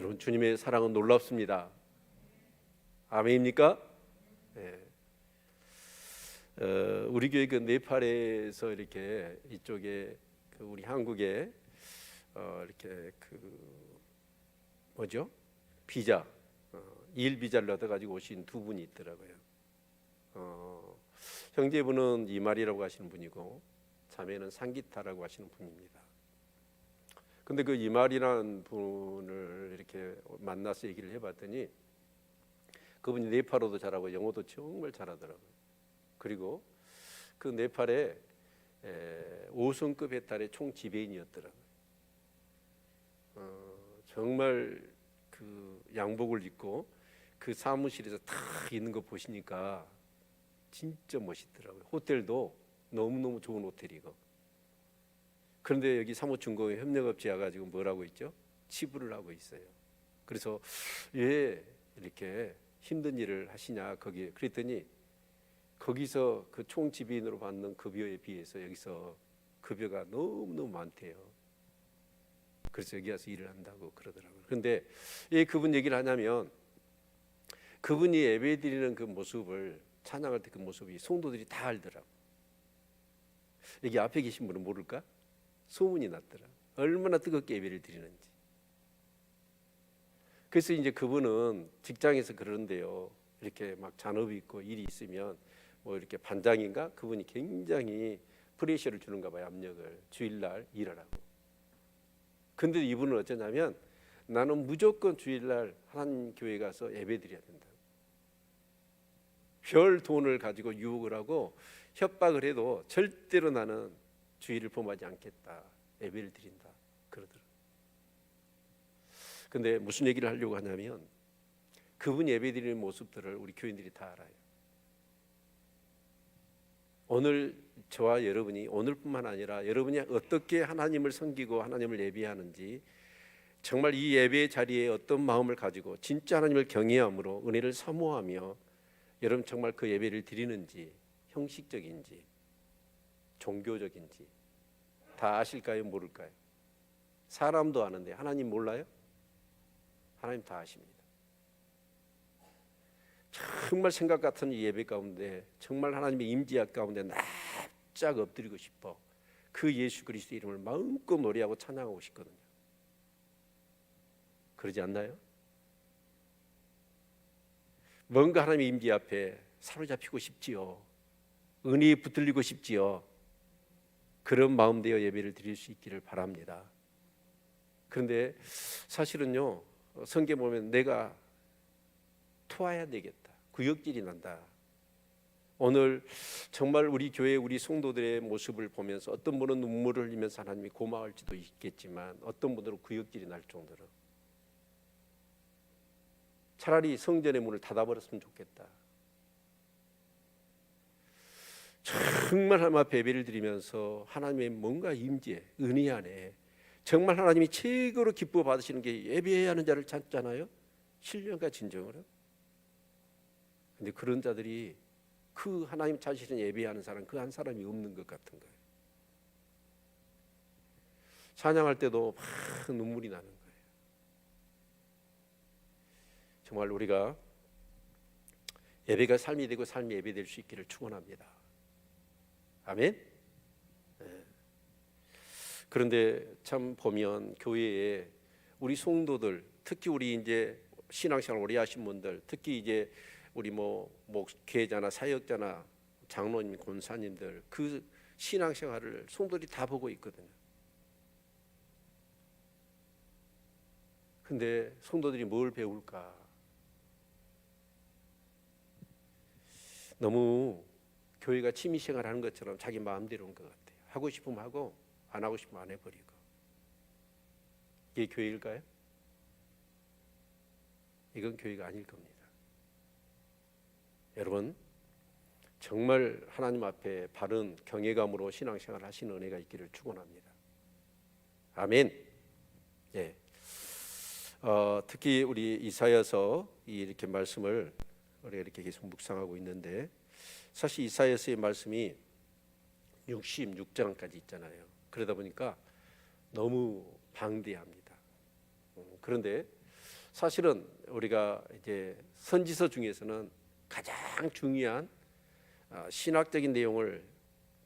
여러분, 주님의 사랑은 놀랍습니다. 아멘입니까? 네. 우리 교회 그 네팔에서 이렇게 이쪽에 우리 한국에 이렇게 뭐죠? 비자, 일 비자를 얻어가지고 오신 두 분이 있더라고요. 형제분은 이말이라고 하시는 분이고 자매는 상기타라고 하시는 분입니다. 근데 그 이말이라는 분을 이렇게 만나서 얘기를 해봤더니 그분이 네팔어도 잘하고 영어도 정말 잘하더라고요. 그리고 그 네팔의 5성급 해탈의 총 지배인이었더라고요. 정말 그 양복을 입고 그 사무실에서 탁 있는 거 보시니까 진짜 멋있더라고요. 호텔도 너무너무 좋은 호텔이고. 그런데 여기 사무총공회 협력업체가 지금 뭐라고 있죠? 치부를 하고 있어요. 그래서 왜 이렇게 힘든 일을 하시냐 거기에 그랬더니 거기서 그 총지배인으로 받는 급여에 비해서 여기서 급여가 너무너무 많대요. 그래서 여기 와서 일을 한다고 그러더라고요. 그런데 왜 그분 얘기를 하냐면 그분이 예배드리는 그 모습을 찬양할 때 그 모습이 성도들이 다 알더라고요. 여기 앞에 계신 분은 모를까? 소문이 났더라. 얼마나 뜨겁게 예배를 드리는지. 그래서 이제 그분은 직장에서 그러는데요. 이렇게 막 잔업이 있고 일이 있으면 뭐 이렇게 반장인가? 그분이 굉장히 프레셔를 주는가 봐요. 압력을. 주일날 일하라고. 근데 이분은 어쩌냐면 나는 무조건 주일날 하나님 교회 가서 예배 드려야 된다. 별 돈을 가지고 유혹을 하고 협박을 해도 절대로 나는 주일을 범하지 않겠다. 예배를 드린다. 그러더라고요. 근데 무슨 얘기를 하려고 하냐면 그분 예배 드리는 모습들을 우리 교인들이 다 알아요. 오늘 저와 여러분이 오늘뿐만 아니라 여러분이 어떻게 하나님을 섬기고 하나님을 예배하는지 정말 이 예배의 자리에 어떤 마음을 가지고 진짜 하나님을 경외함으로 은혜를 사모하며 여러분 정말 그 예배를 드리는지 형식적인지 종교적인지 다 아실까요? 모를까요? 사람도 아는데 하나님 몰라요? 하나님 다 아십니다. 정말 생각 같은 이 예배 가운데 정말 하나님의 임재 가운데 납작 엎드리고 싶어 그 예수 그리스도의 이름을 마음껏 노래하고 찬양하고 싶거든요. 그러지 않나요? 뭔가 하나님의 임재 앞에 사로잡히고 싶지요. 은혜에 붙들리고 싶지요. 그런 마음 되어 예배를 드릴 수 있기를 바랍니다. 그런데 사실은요, 성경 보면 내가 토해야 되겠다. 구역질이 난다. 오늘 정말 우리 교회 우리 성도들의 모습을 보면서 어떤 분은 눈물을 흘리면서 하나님이 고마울지도 있겠지만 어떤 분들은 구역질이 날 정도로 차라리 성전의 문을 닫아버렸으면 좋겠다. 정말 하나님 앞에 예배를 드리면서 하나님의 뭔가 임재, 은혜 안에 정말 하나님이 최고로 기뻐 받으시는 게 예배해야 하는 자를 찾잖아요. 신령과 진정으로. 근데 그런 자들이 그 하나님 찾으시는 예배하는 사람 그 한 사람이 없는 것 같은 거예요. 찬양할 때도 막 눈물이 나는 거예요. 정말 우리가 예배가 삶이 되고 삶이 예배될 수 있기를 축원합니다. 아멘. 네. 그런데 참 보면 교회에 우리 성도들 특히 우리 이제 신앙생활 오래 하신 분들 특히 이제 우리 목회자나 사역자나 장로님, 권사님들 그 신앙생활을 성도들이 다 보고 있거든요. 근데 성도들이 뭘 배울까? 너무 교회가 취미생활 하는 것처럼 자기 마음대로 온 것 같아요. 하고 싶으면 하고 안 하고 싶으면 안 해버리고. 이게 교회일까요? 이건 교회가 아닐 겁니다. 여러분 정말 하나님 앞에 바른 경외감으로 신앙생활 하시는 은혜가 있기를 축원합니다. 아멘. 예. 특히 우리 이사야서 이렇게 말씀을 우리가 이렇게 계속 묵상하고 있는데 사실 이사야서의 말씀이 66장까지 있잖아요. 그러다 보니까 너무 방대합니다. 그런데 사실은 우리가 이제 선지서 중에서는 가장 중요한 신학적인 내용을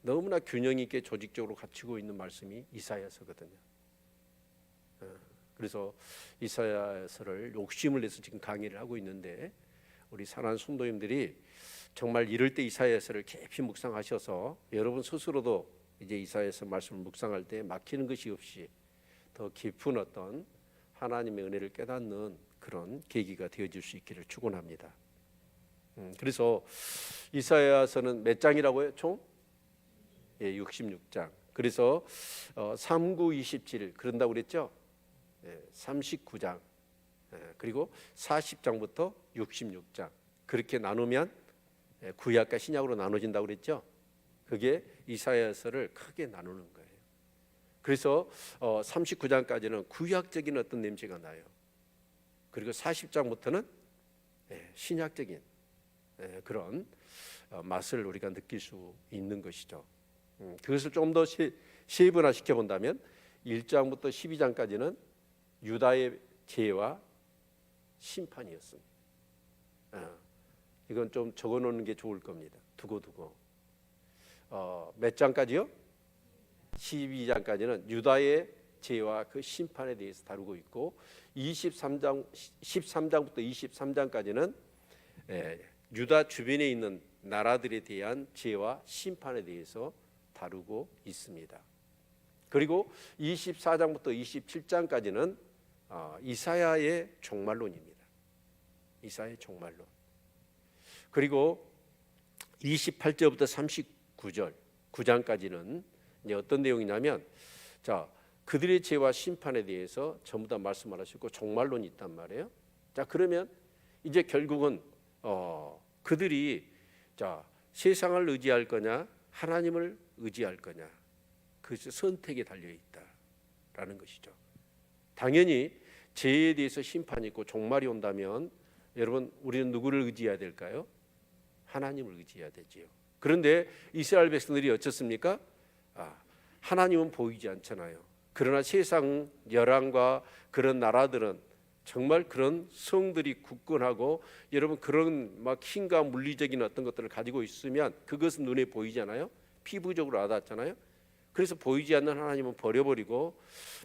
너무나 균형 있게 조직적으로 갖추고 있는 말씀이 이사야서거든요. 그래서 이사야서를 욕심을 내서 지금 강의를 하고 있는데, 우리 사랑하는 성도님들이 정말 이럴 때 이사야서를 깊이 묵상하셔서 여러분 스스로도 이제 이사야서 말씀을 묵상할 때 막히는 것이 없이 더 깊은 어떤 하나님의 은혜를 깨닫는 그런 계기가 되어질 수 있기를 축원합니다. 그래서 이사야서는 몇 장이라고요? 총 66장. 그래서 39, 27 그런다고 그랬죠? 39장, 그리고 40장부터 66장 그렇게 나누면 구약과 신약으로 나눠진다고 그랬죠? 그게 이사야서를 크게 나누는 거예요. 그래서 39장까지는 구약적인 어떤 냄새가 나요. 그리고 40장부터는 신약적인 그런 맛을 우리가 느낄 수 있는 것이죠. 그것을 좀 더 세분화 시켜본다면 1장부터 12장까지는 유다의 죄와 심판이었습니다. 이건 좀 적어놓는 게 좋을 겁니다. 두고두고. 몇 장까지요? 12장까지는 유다의 죄와 그 심판에 대해서 다루고 있고, 13장부터 23장까지는 유다 주변에 있는 나라들에 대한 죄와 심판에 대해서 다루고 있습니다. 그리고 24장부터 27장까지는 이사야의 종말론입니다. 이사야의 종말론. 그리고 28절부터 39절 9장까지는 이제 어떤 내용이냐면, 자, 그들의 죄와 심판에 대해서 전부 다 말씀을 하시고 종말론이 있단 말이에요. 자, 그러면 이제 결국은 그들이 자, 세상을 의지할 거냐 하나님을 의지할 거냐, 그 선택에 달려 있다라는 것이죠. 당연히 죄에 대해서 심판이 있고 종말이 온다면 여러분, 우리는 누구를 의지해야 될까요? 하나님을 의지해야 되지요. 그런데 이스라엘 백성들이 어떻습니까? 하나님은 보이지 않잖아요. 그러나 세상 열왕과 그런 나라들은 정말 그런 성들이 굳건하고, 여러분 그런 막 힘과 물리적인 어떤 것들을 가지고 있으면 그것은 눈에 보이잖아요. 피부적으로 와닿잖아요. 그래서 보이지 않는 하나님은 버려버리고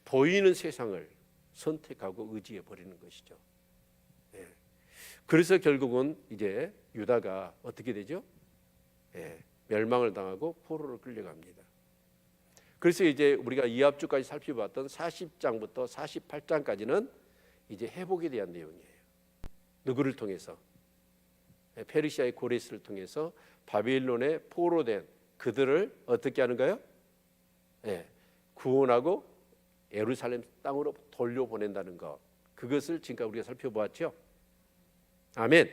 보이는 세상을 선택하고 의지해 버리는 것이죠. 그래서 결국은 이제 유다가 어떻게 되죠? 멸망을 당하고 포로로 끌려갑니다. 그래서 이제 우리가 이 앞주까지 살펴봤던 40장부터 48장까지는 이제 회복에 대한 내용이에요. 누구를 통해서? 페르시아의 고레스를 통해서 바벨론에 포로된 그들을 어떻게 하는가요? 구원하고 예루살렘 땅으로 돌려보낸다는 것, 그것을 지금까지 우리가 살펴보았죠. 아멘.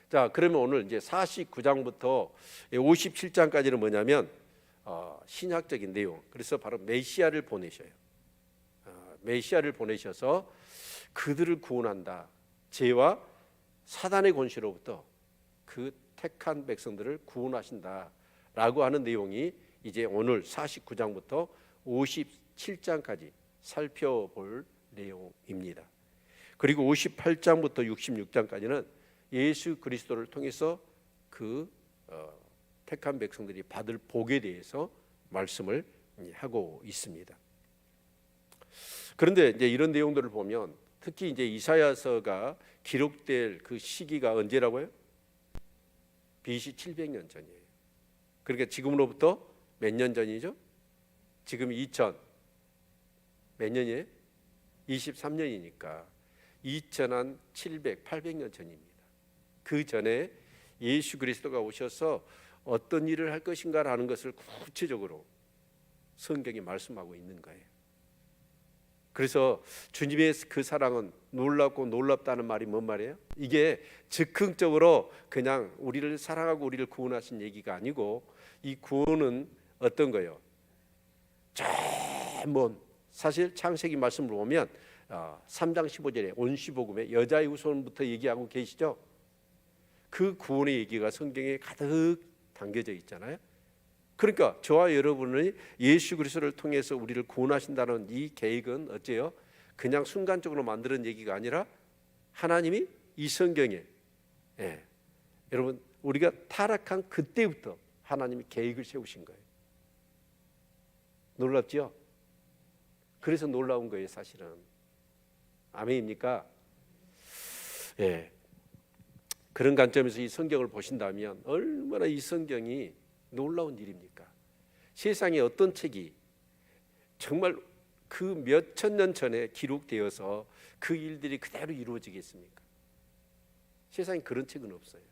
자, 그러면 오늘 이제 49장부터 57장까지는 뭐냐면 신학적인 내용. 그래서 바로 메시아를 보내셔요. 메시아를 보내셔서 그들을 구원한다. 죄와 사단의 권세로부터 그 택한 백성들을 구원하신다라고 하는 내용이 이제 오늘 49장부터 57장까지 살펴볼 내용입니다. 그리고 58장부터 66장까지는 예수 그리스도를 통해서 그 택한 백성들이 받을 복에 대해서 말씀을 하고 있습니다. 그런데 이제 이런 내용들을 보면 특히 이제 이사야서가 기록될 그 시기가 언제라고요? BC 700년 전이에요. 그러니까 지금으로부터 몇 년 전이죠? 지금 2000 몇 년이에요? 23년이니까 2700, 800년 전입니다. 그 전에 예수 그리스도가 오셔서 어떤 일을 할 것인가라는 것을 구체적으로 성경이 말씀하고 있는 거예요. 그래서 주님의 그 사랑은 놀랍고 놀랍다는 말이 뭔 말이에요? 이게 즉흥적으로 그냥 우리를 사랑하고 우리를 구원하신 얘기가 아니고, 이 구원은 어떤 거예요? 저 먼, 사실 창세기 말씀을 보면 3장 15절에 온시복음에 여자의 후손부터 얘기하고 계시죠. 그 구원의 얘기가 성경에 가득 담겨져 있잖아요. 그러니까 저와 여러분이 예수 그리스도를 통해서 우리를 구원하신다는 이 계획은 어째요? 그냥 순간적으로 만드는 얘기가 아니라 하나님이 이 성경에, 예, 여러분 우리가 타락한 그때부터 하나님이 계획을 세우신 거예요. 놀랍죠? 그래서 놀라운 거예요, 사실은. 아멘입니까? 예. 그런 관점에서 이 성경을 보신다면 얼마나 이 성경이 놀라운 일입니까? 세상에 어떤 책이 정말 그 몇천 년 전에 기록되어서 그 일들이 그대로 이루어지겠습니까? 세상에 그런 책은 없어요.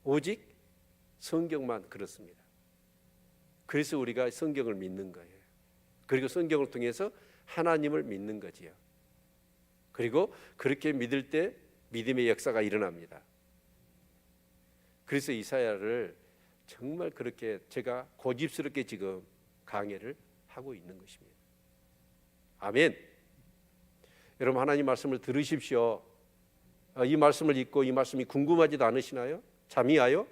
오직 성경만 그렇습니다. 그래서 우리가 성경을 믿는 거예요. 그리고 성경을 통해서 하나님을 믿는 거지요. 그리고 그렇게 믿을 때 믿음의 역사가 일어납니다. 그래서 이사야를 정말 그렇게 제가 고집스럽게 지금 강해를 하고 있는 것입니다. 아멘. 여러분 하나님 말씀을 들으십시오. 이 말씀을 읽고 이 말씀이 궁금하지도 않으시나요? 잠이 와요?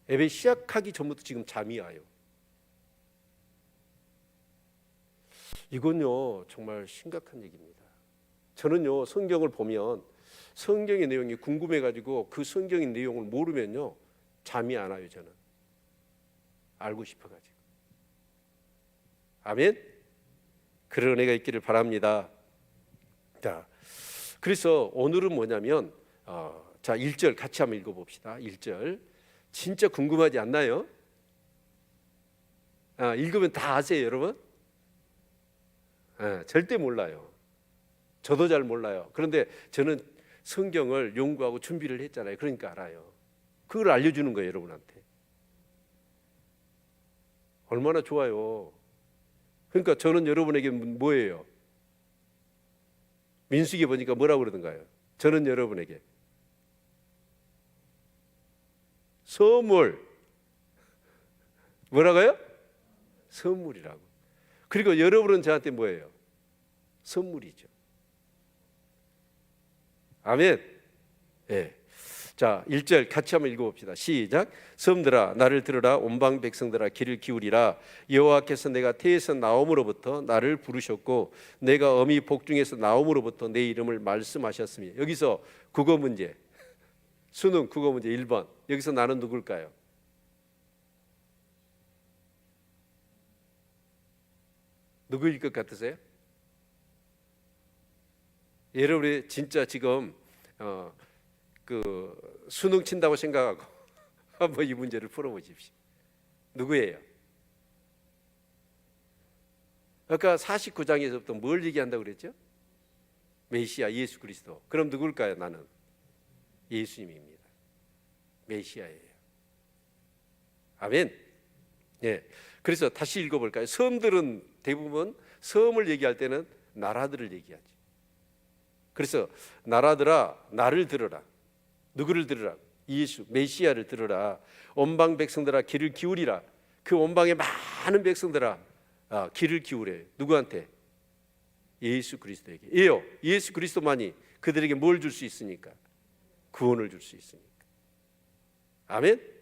예배 시작하기 전부터 지금 잠이 와요. 이건요 정말 심각한 얘기입니다. 저는요 성경을 보면 성경의 내용이 궁금해가지고 그 성경의 내용을 모르면요 잠이 안 와요. 저는 알고 싶어가지고. 아멘. 그런 은혜가 있기를 바랍니다. 자, 그래서 오늘은 뭐냐면 자 1절 같이 한번 읽어봅시다. 1절 진짜 궁금하지 않나요? 읽으면 다 아세요, 여러분? 절대 몰라요. 저도 잘 몰라요. 그런데 저는 성경을 연구하고 준비를 했잖아요. 그러니까 알아요. 그걸 알려주는 거예요, 여러분한테. 얼마나 좋아요. 그러니까 저는 여러분에게 뭐예요? 민수기 보니까 뭐라고 그러던가요? 저는 여러분에게 선물. 뭐라고요? 선물이라고. 그리고 여러분은 저한테 뭐예요? 선물이죠. 아멘. 예. 자, 1절 같이 한번 읽어봅시다. 시작. 섬들아 나를 들으라. 온방 백성들아 귀를 기울이라. 여호와께서 내가 태에서 나옴으로부터 나를 부르셨고 내가 어미 복중에서 나옴으로부터 내 이름을 말씀하셨으니. 여기서 국어 문제, 수능 국어 문제 1번. 여기서 나는 누굴까요? 누구일 것 같으세요? 여러분이 진짜 지금 그 수능 친다고 생각하고 한번 이 문제를 풀어보십시오. 누구예요? 아까 49장에서부터 뭘 얘기한다고 그랬죠? 메시아 예수 그리스도. 그럼 누굴까요? 나는 예수님입니다. 메시아예요. 아멘. 예. 그래서 다시 읽어볼까요? 섬들은 대부분 섬을 얘기할 때는 나라들을 얘기하지. 그래서 나라들아 나를 들으라. 누구를 들으라? 예수 메시아를 들으라. 온방 백성들아 귀를 기울이라. 그 온방의 많은 백성들아 귀를 기울여요. 누구한테? 예수 그리스도에게. 예요. 예수 그리스도만이 그들에게 뭘 줄 수 있으니까? 구원을 줄 수 있으니까. 아멘.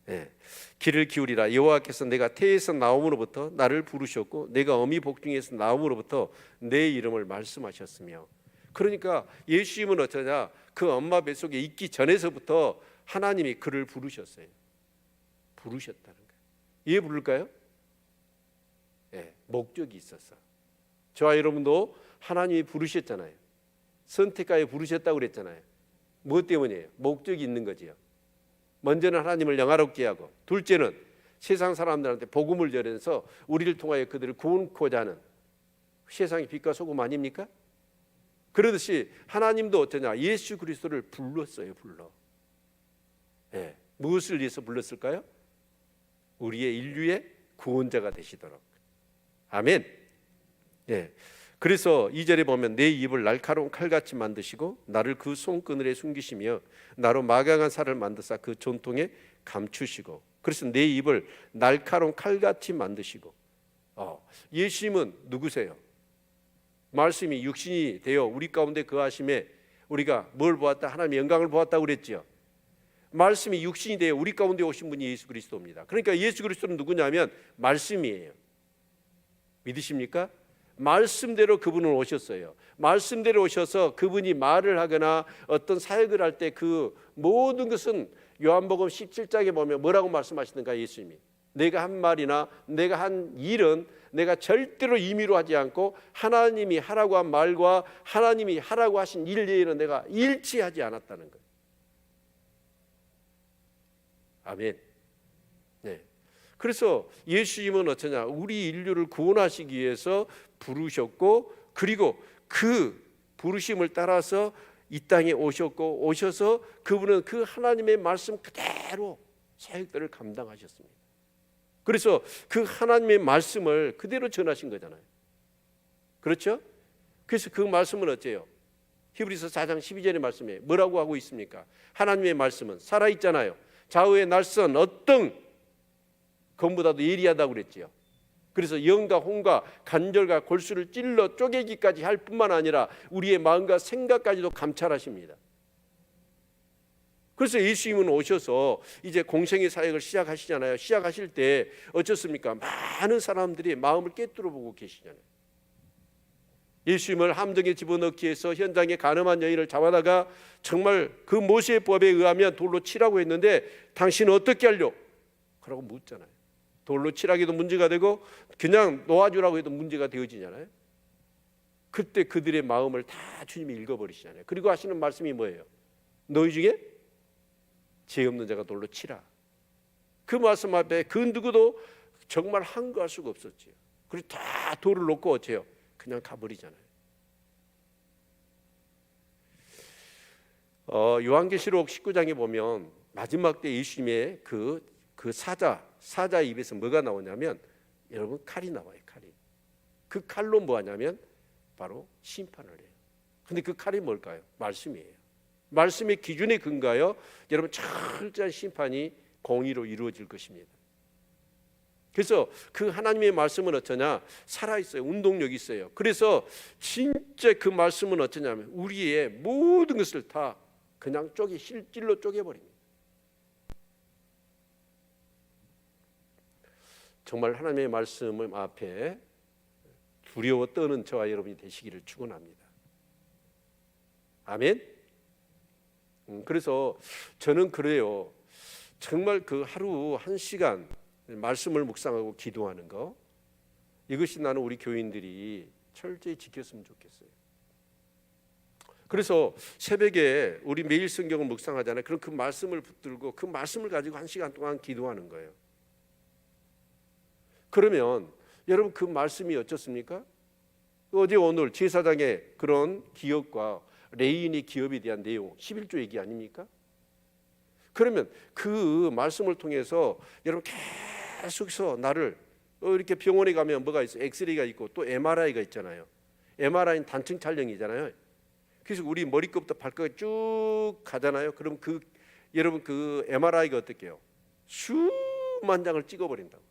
네. 귀를 기울이라. 여호와께서 내가 태에서 나옴으로부터 나를 부르셨고 내가 어미 복중에서 나옴으로부터 내 이름을 말씀하셨으며. 그러니까 예수님은 어쩌냐? 그 엄마 뱃속에 있기 전에서부터 하나님이 그를 부르셨어요. 부르셨다는 거예요. 왜 부를까요? 네, 목적이 있었어. 저와 여러분도 하나님이 부르셨잖아요. 선택하여 부르셨다고 그랬잖아요. 무엇 때문이에요? 목적이 있는 거지요. 먼저는 하나님을 영화롭게 하고, 둘째는 세상 사람들한테 복음을 전해서 우리를 통하여 그들을 구원코자 하는 세상의 빛과 소금 아닙니까? 그러듯이 하나님도 어쩌냐? 예수 그리스도를 불렀어요. 불러. 예, 무엇을 위해서 불렀을까요? 우리의 인류의 구원자가 되시도록. 아멘. 예. 그래서 2절에 보면 내 입을 날카로운 칼같이 만드시고 나를 그 손그늘에 숨기시며 나로 마강한 살을 만드사 그 존통에 감추시고. 그래서 내 입을 날카로운 칼같이 만드시고. 예수님은 누구세요? 말씀이 육신이 되어 우리 가운데 거하심에 우리가 뭘 보았다? 하나님의 영광을 보았다고 그랬죠. 말씀이 육신이 되어 우리 가운데 오신 분이 예수 그리스도입니다. 그러니까 예수 그리스도는 누구냐면 말씀이에요. 믿으십니까? 말씀대로 그분은 오셨어요. 말씀대로 오셔서 그분이 말을 하거나 어떤 사역을 할 때 그 모든 것은 요한복음 17장에 보면 뭐라고 말씀하시는가? 예수님이 내가 한 말이나 내가 한 일은 내가 절대로 임의로 하지 않고 하나님이 하라고 한 말과 하나님이 하라고 하신 일 외에는 내가 일치하지 않았다는 거예요. 아멘. 네. 그래서 예수님은 어쩌냐? 우리 인류를 구원하시기 위해서 부르셨고, 그리고 그 부르심을 따라서 이 땅에 오셨고, 오셔서 그분은 그 하나님의 말씀 그대로 사역들을 감당하셨습니다. 그래서 그 하나님의 말씀을 그대로 전하신 거잖아요. 그렇죠? 그래서 그 말씀은 어째요? 히브리서 4장 12절의 말씀에 뭐라고 하고 있습니까? 하나님의 말씀은 살아있잖아요. 좌우의 날선 어떤 검보다도 예리하다고 그랬지요. 그래서 영과 혼과 간절과 골수를 찔러 쪼개기까지 할 뿐만 아니라 우리의 마음과 생각까지도 감찰하십니다. 그래서 예수님은 오셔서 이제 공생의 사역을 시작하시잖아요. 시작하실 때 어쩌습니까? 많은 사람들이 마음을 꿰뚫어 보고 계시잖아요. 예수님을 함정에 집어넣기 위해서 현장에 간음한 여인을 잡아다가 정말 그 모세의 법에 의하면 돌로 치라고 했는데 당신은 어떻게 하려? 그러고 묻잖아요. 돌로 치라기도 문제가 되고 그냥 놓아주라고 해도 문제가 되어지잖아요. 그때 그들의 마음을 다 주님이 읽어버리시잖아요. 그리고 하시는 말씀이 뭐예요? 너희 중에 죄 없는 자가 돌로 치라. 그 말씀 앞에 그 누구도 정말 항거할 수가 없었지요. 그리고 다 돌을 놓고 어째요? 그냥 가버리잖아요. 요한계시록 19장에 보면 마지막 때 예수님의 그 사자 입에서 뭐가 나오냐면 여러분 칼이 나와요. 칼이. 그 칼로 뭐 하냐면 바로 심판을 해요. 근데 그 칼이 뭘까요? 말씀이에요. 말씀의 기준에 근거하여 여러분 철저한 심판이 공의로 이루어질 것입니다. 그래서 그 하나님의 말씀은 어쩌냐? 살아있어요. 운동력이 있어요. 그래서 진짜 그 말씀은 어쩌냐면 우리의 모든 것을 다 그냥 실질로 쪼개버립니다. 정말 하나님의 말씀 앞에 두려워 떠는 저와 여러분이 되시기를 축원합니다. 아멘. 그래서 저는 그래요. 정말 그 하루 1시간 말씀을 묵상하고 기도하는 거, 이것이 나는 우리 교인들이 철저히 지켰으면 좋겠어요. 그래서 새벽에 우리 매일 성경을 묵상하잖아요. 그럼 그 말씀을 붙들고 그 말씀을 가지고 1시간 동안 기도하는 거예요. 그러면 여러분 그 말씀이 어떻습니까? 어제 오늘 제사장의 그런 기업과 레인의 기업에 대한 내용 11조 얘기 아닙니까? 그러면 그 말씀을 통해서 여러분 계속해서 나를 이렇게 병원에 가면 뭐가 있어요? 엑스레이가 있고 또 MRI가 있잖아요. MRI는 단층 촬영이잖아요. 그래서 우리 머리끝부터 발끝까지 쭉 가잖아요. 그럼 여러분 그 MRI가 어떻게요? 수만 장을 찍어버린다고.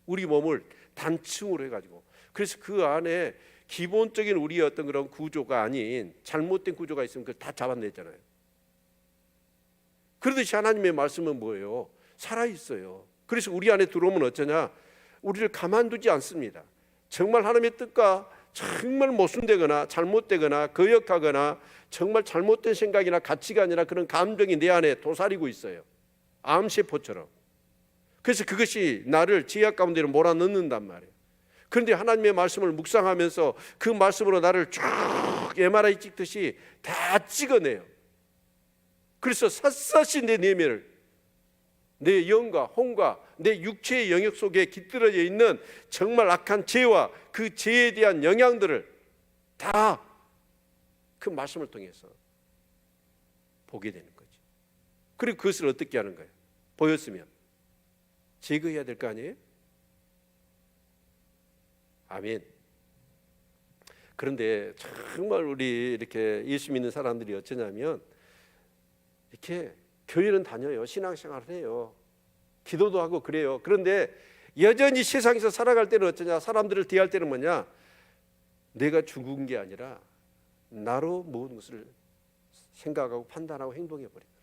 우리 몸을 단층으로 해가지고. 그래서 그 안에 기본적인 우리의 어떤 그런 구조가 아닌 잘못된 구조가 있으면 그걸 다 잡아냈잖아요. 그러듯이 하나님의 말씀은 뭐예요? 살아있어요. 그래서 우리 안에 들어오면 어쩌냐? 우리를 가만두지 않습니다. 정말 하나님의 뜻과 정말 모순되거나 잘못되거나 거역하거나 정말 잘못된 생각이나 가치관이나 그런 감정이 내 안에 도사리고 있어요. 암세포처럼. 그래서 그것이 나를 죄악 가운데로 몰아넣는단 말이에요. 그런데 하나님의 말씀을 묵상하면서 그 말씀으로 나를 쭉 MRI 찍듯이 다 찍어내요. 그래서 샅샅이 내 내면을, 내 영과 혼과 내 육체의 영역 속에 깃들어져 있는 정말 악한 죄와 그 죄에 대한 영향들을 다 그 말씀을 통해서 보게 되는 거죠. 그리고 그것을 어떻게 하는 거예요? 보였으면 제거해야 될 거 아니에요? 아멘. 그런데 정말 우리 이렇게 예수 믿는 사람들이 어쩌냐면 이렇게 교회는 다녀요. 신앙생활을 해요. 기도도 하고 그래요. 그런데 여전히 세상에서 살아갈 때는 어쩌냐? 사람들을 대할 때는 뭐냐? 내가 죽은 게 아니라 나로 모든 것을 생각하고 판단하고 행동해 버리더라.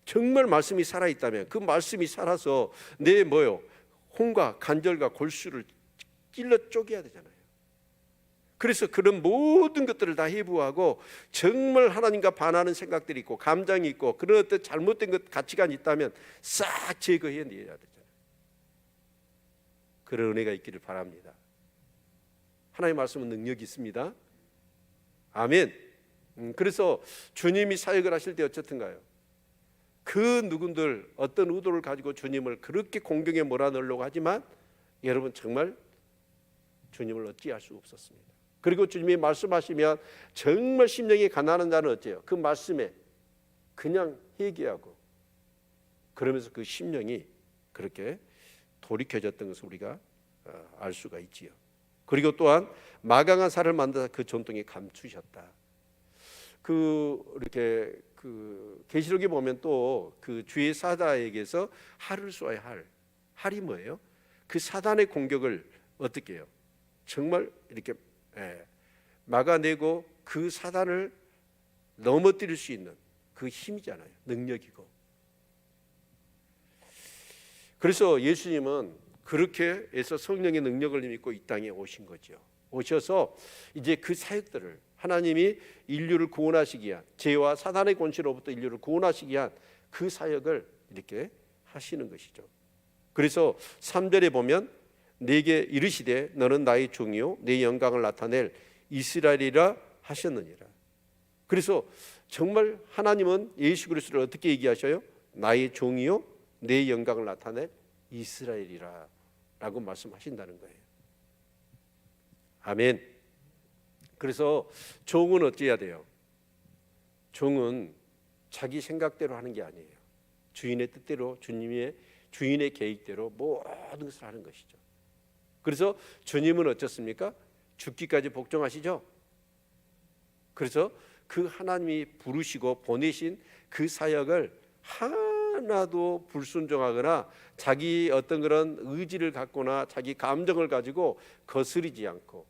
정말 말씀이 살아있다면 그 말씀이 살아서 내 혼과 관절과 골수를 찔러 쪼개야 되잖아요. 그래서 그런 모든 것들을 다 해부하고 정말 하나님과 반하는 생각들이 있고 감정이 있고 그런 어떤 잘못된 것 가치관이 있다면 싹 제거해내야 되잖아요. 그런 은혜가 있기를 바랍니다. 하나님의 말씀은 능력이 있습니다. 아멘. 그래서 주님이 사역을 하실 때 어쨌든가요, 그 누군들 어떤 의도를 가지고 주님을 그렇게 공경에 몰아넣으려고 하지만 여러분 정말 주님을 어찌할 수 없었습니다. 그리고 주님이 말씀하시면 정말 심령이 가난한 자는 어째요? 그 말씀에 그냥 회개하고 그러면서 그 심령이 그렇게 돌이켜졌던 것을 우리가 알 수가 있지요. 그리고 또한 마강한 살을 만들어 그 전통에 감추셨다. 이렇게 계시록에 보면 또 그 주의 사자에게서 활을 쏘아야 활이 뭐예요? 그 사단의 공격을 어떻게 해요? 정말 이렇게 막아내고 그 사단을 넘어뜨릴 수 있는 그 힘이잖아요. 능력이고. 그래서 예수님은 그렇게 해서 성령의 능력을 믿고 이 땅에 오신 거죠. 오셔서 이제 그 사역들을 하나님이 인류를 구원하시기 위한, 죄와 사단의 권세로부터 인류를 구원하시기 위한 그 사역을 이렇게 하시는 것이죠. 그래서 3절에 보면 내게 이르시되 너는 나의 종이요 내 영광을 나타낼 이스라엘이라 하셨느니라. 그래서 정말 하나님은 예수 그리스도를 어떻게 얘기하셔요? 나의 종이요 내 영광을 나타낼 이스라엘이라 라고 말씀하신다는 거예요. 아멘. 그래서 종은 어찌해야 돼요? 종은 자기 생각대로 하는 게 아니에요. 주인의 뜻대로, 주인의 계획대로 모든 것을 하는 것이죠. 그래서 주님은 어쩌습니까? 죽기까지 복종하시죠. 그래서 그 하나님이 부르시고 보내신 그 사역을 하나도 불순종하거나 자기 어떤 그런 의지를 갖거나 자기 감정을 가지고 거스르지 않고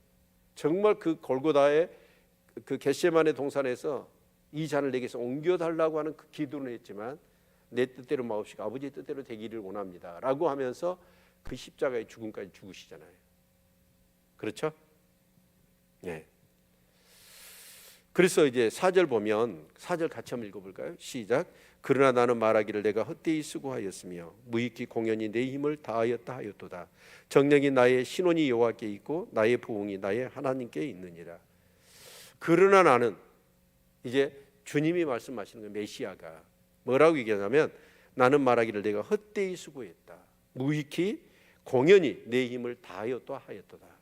정말 그 골고다의 그 겟세마네 동산에서 이 잔을 내게서 옮겨달라고 하는 그 기도는 했지만 내 뜻대로 마옵시고 아버지의 뜻대로 되기를 원합니다 라고 하면서 그 십자가의 죽음까지 죽으시잖아요. 그렇죠? 네. 그래서 이제 4절 보면 4절 같이 한번 읽어볼까요? 시작. 그러나 나는 말하기를 내가 헛되이 수고하였으며 무익히 공연히 내 힘을 다하였다 하였도다. 정령이 나의 신원이 여호와께 있고 나의 부흥이 나의 하나님께 있느니라. 그러나 나는, 이제 주님이 말씀하시는 거예요. 메시아가 뭐라고 얘기하냐면 나는 말하기를 내가 헛되이 수고했다. 무익히 공연히 내 힘을 다하였다 하였도다.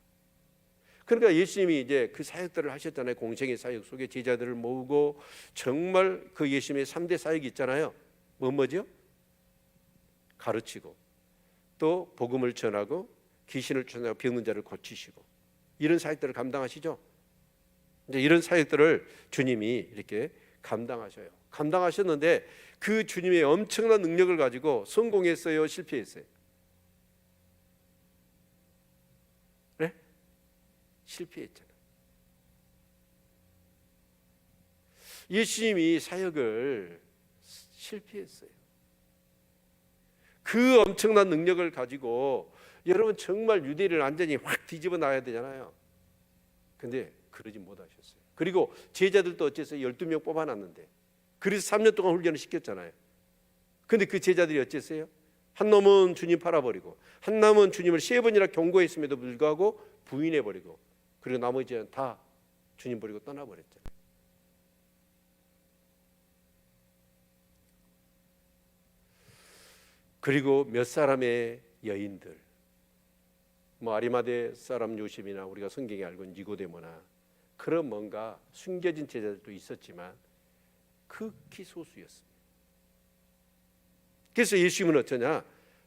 그러니까 예수님이 이제 그 사역들을 하셨잖아요. 공생의 사역 속에 제자들을 모으고 정말 그 예수님의 3대 사역이 있잖아요. 뭐죠? 가르치고 또 복음을 전하고 귀신을 쫓아내고 병든 자를 고치시고 이런 사역들을 감당하시죠. 이제 이런 사역들을 주님이 이렇게 감당하셔요. 감당하셨는데 그 주님의 엄청난 능력을 가지고 성공했어요? 실패했어요? 네? 실패했잖아요. 예수님이 사역을 실패했어요. 그 엄청난 능력을 가지고 여러분 정말 유대를 완전히 확 뒤집어 놔야 되잖아요. 근데 그러지 못하셨어요. 그리고 제자들도 어째서요? 12명 뽑아놨는데 그래서 3년 동안 훈련을 시켰잖아요. 근데 그 제자들이 어째서요? 한 놈은 주님 팔아버리고 한 놈은 주님을 3번이나 경고했음에도 불구하고 부인해버리고 그리고 나머지는 다 주님 버리고 떠나버렸잖아요. 그리고 몇 사람의 여인들, 뭐 아리마대 사람 요셉이나 우리가 성경에 알고 있는 니고데모나 그런 뭔가 숨겨진 제자들도 있었지만 극히 소수였습니다. 그래서 예수님은 어쩌냐?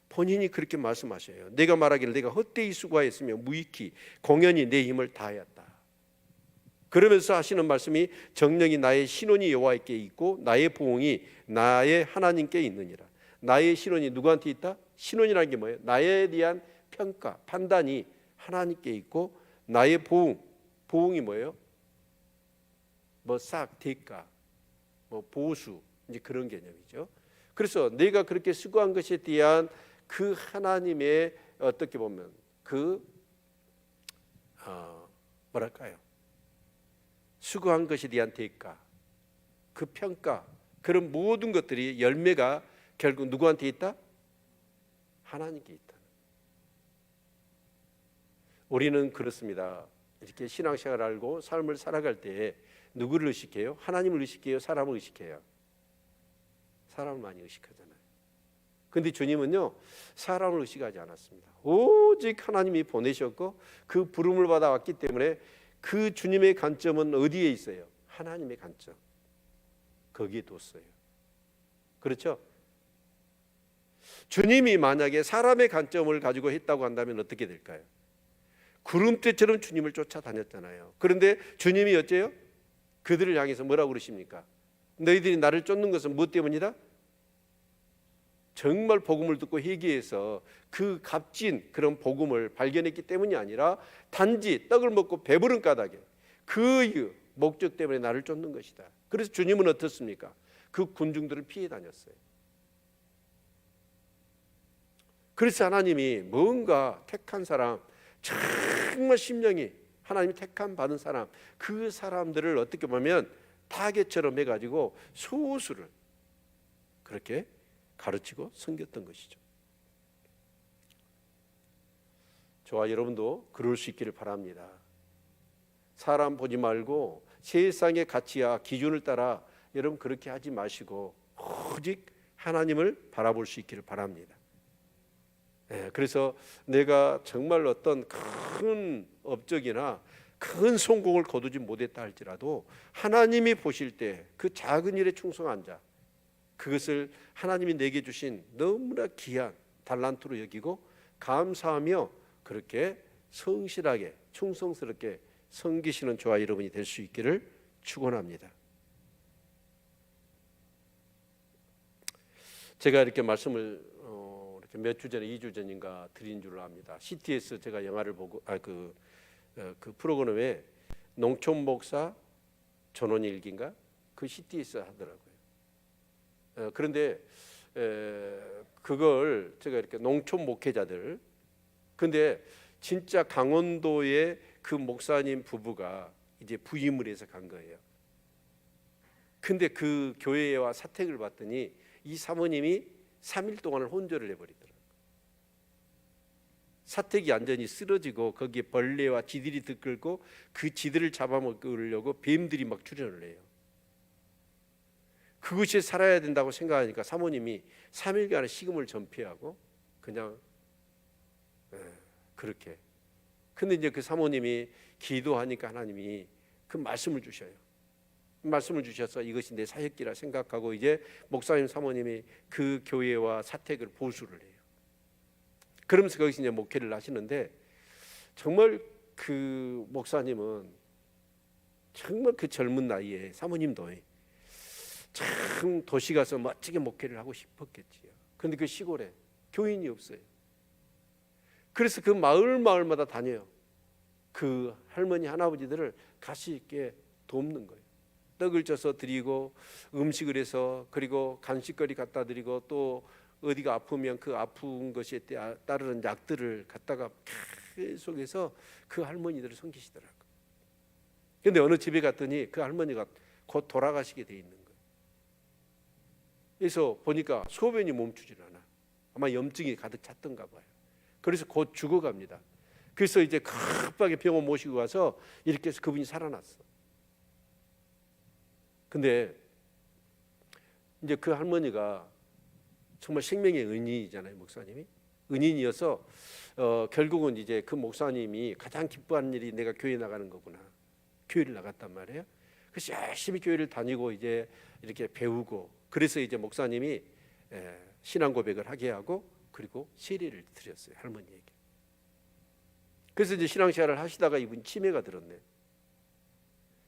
본인이 그렇게 말씀하셔요. 내가 말하기를 내가 헛되이 수고하였으며 무익히 공연히 내 힘을 다하였다. 그러면서 하시는 말씀이 정령이 나의 신원이 여호와께 있고 나의 보응이 나의 하나님께 있느니라. 나의 신원이 누구한테 있다? 신원이라는 게 뭐예요? 나에 대한 평가, 판단이 하나님께 있고 나의 보응이 뭐예요? 뭐 싹, 대가, 뭐 보수, 이제 그런 개념이죠. 그래서 내가 그렇게 수고한 것에 대한 그 하나님의 어떻게 보면 그 뭐랄까요? 수고한 것에 대한 대가, 그 평가, 그런 모든 것들이 열매가 결국 누구한테 있다? 하나님께 있다. 우리는 그렇습니다. 이렇게 신앙생활을 알고 삶을 살아갈 때 누구를 의식해요? 하나님을 의식해요? 사람을 의식해요? 사람을 많이 의식하잖아요. 근데 주님은요, 사람을 의식하지 않았습니다. 오직 하나님이 보내셨고 그 부름을 받아왔기 때문에 그 주님의 관점은 어디에 있어요? 하나님의 관점. 거기에 뒀어요. 그렇죠? 주님이 만약에 사람의 관점을 가지고 했다고 한다면 어떻게 될까요? 구름대처럼 주님을 쫓아다녔잖아요. 그런데 주님이 어째요? 그들을 향해서 뭐라고 그러십니까? 너희들이 나를 쫓는 것은 무엇 때문이다? 정말 복음을 듣고 회개해서 그 값진 그런 복음을 발견했기 때문이 아니라 단지 떡을 먹고 배부른 까닭에 그 목적 때문에 나를 쫓는 것이다. 그래서 주님은 어떻습니까? 그 군중들을 피해 다녔어요. 그래서 하나님이 뭔가 택한 사람, 정말 심령이 하나님이 택한 받은 사람, 그 사람들을 어떻게 보면 타겟처럼 해가지고 소수를 그렇게 가르치고 섬겼던 것이죠. 저와 여러분도 그럴 수 있기를 바랍니다. 사람 보지 말고 세상의 가치와 기준을 따라 여러분 그렇게 하지 마시고 오직 하나님을 바라볼 수 있기를 바랍니다. 그래서 내가 정말 어떤 큰 업적이나 큰 성공을 거두지 못했다 할지라도 하나님이 보실 때 그 작은 일에 충성한 자, 그것을 하나님이 내게 주신 너무나 귀한 달란트로 여기고 감사하며 그렇게 성실하게 충성스럽게 섬기시는 저와 여러분이 될 수 있기를 축원합니다. 제가 이렇게 말씀을 몇 주 전에 2주 전인가 드린 줄로 압니다. CTS 제가 영화를 보고 그 프로그램에 농촌 목사 전원 일기인가 그 CTS 하더라고요. 그런데 그걸 제가 이렇게 농촌 목회자들, 근데 진짜 강원도의 그 목사님 부부가 이제 부임을 해서 간 거예요. 근데 그 교회와 사택을 봤더니 이 사모님이 3일 동안을 혼절을 해버리더라고요. 사택이 완전히 쓰러지고 거기에 벌레와 쥐들이 들끓고 그 쥐들을 잡아먹으려고 뱀들이 막 출현을 해요. 그곳에 살아야 된다고 생각하니까 사모님이 3일간의 식음을 전폐하고 그냥 그렇게. 근데 이제 그 사모님이 기도하니까 하나님이 그 말씀을 주셔요. 말씀을 주셔서 이것이 내 사역기라 생각하고 이제 목사님 사모님이 그 교회와 사택을 보수를 해요. 그러면서 거기서 이제 목회를 하시는데 정말 그 목사님은 정말 그 젊은 나이에 사모님도 참 도시 가서 멋지게 목회를 하고 싶었겠지요. 그런데 그 시골에 교인이 없어요. 그래서 그 마을마다 다녀요. 그 할머니 할아버지들을 가시 있게 돕는 거예요. 떡을 쪄서 드리고 음식을 해서 그리고 간식거리 갖다 드리고 또 어디가 아프면 그 아픈 것에 따르는 약들을 갖다가 계속해서 그 할머니들을 섬기시더라고요. 그런데 어느 집에 갔더니 그 할머니가 곧 돌아가시게 돼 있는 거예요. 그래서 보니까 소변이 멈추질 않아. 아마 염증이 가득 찼던가 봐요. 그래서 곧 죽어갑니다. 그래서 이제 급하게 병원 모시고 가서 이렇게 해서 그분이 살아났어. 근데 이제 그 할머니가 정말 생명의 은인이잖아요, 목사님이. 은인이어서 결국은 이제 그 목사님이 가장 기뻐하는 일이 내가 교회 나가는 거구나. 교회를 나갔단 말이에요. 그래서 열심히 교회를 다니고 이제 이렇게 배우고, 그래서 이제 목사님이 신앙 고백을 하게 하고 그리고 세례를 드렸어요, 할머니에게. 그래서 이제 신앙생활을 하시다가 이분이 치매가 들었네.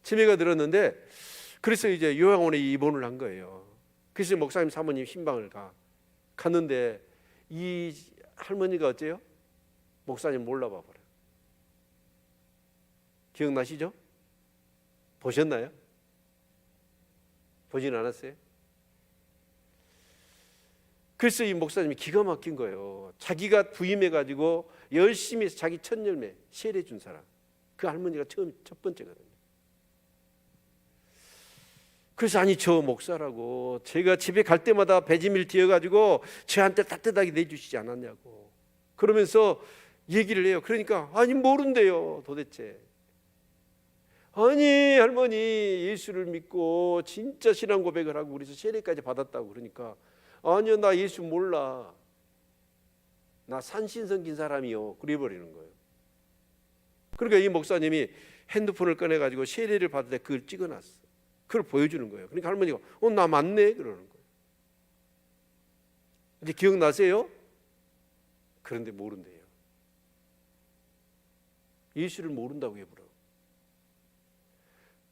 치매가 들었는데 그래서 이제 요양원에 입원을 한 거예요. 그래서 목사님 사모님 신방을 갔는데 이 할머니가 어째요? 목사님 몰라봐 버려요. 기억나시죠? 보셨나요? 보지는 않았어요? 그래서 이 목사님이 기가 막힌 거예요. 자기가 부임해가지고 열심히 해서 자기 첫 열매 세례 준 사람, 그 할머니가 첫 번째거든요. 그래서 아니 저 목사라고 제가 집에 갈 때마다 배지밀 뒤어가지고 저한테 따뜻하게 내주시지 않았냐고 그러면서 얘기를 해요. 그러니까 아니 모른대요 도대체. 아니 할머니 예수를 믿고 진짜 신앙 고백을 하고 그래서 세례까지 받았다고. 그러니까 아니요 나 예수 몰라, 나 산신성긴 사람이요, 그래 버리는 거예요. 그러니까 이 목사님이 핸드폰을 꺼내가지고 세례를 받을 때 그걸 찍어놨어. 그걸 보여주는 거예요. 그러니까 할머니가 나 맞네 그러는 거예요. 이제 기억나세요? 그런데 모른대요. 예수를 모른다고 해버려.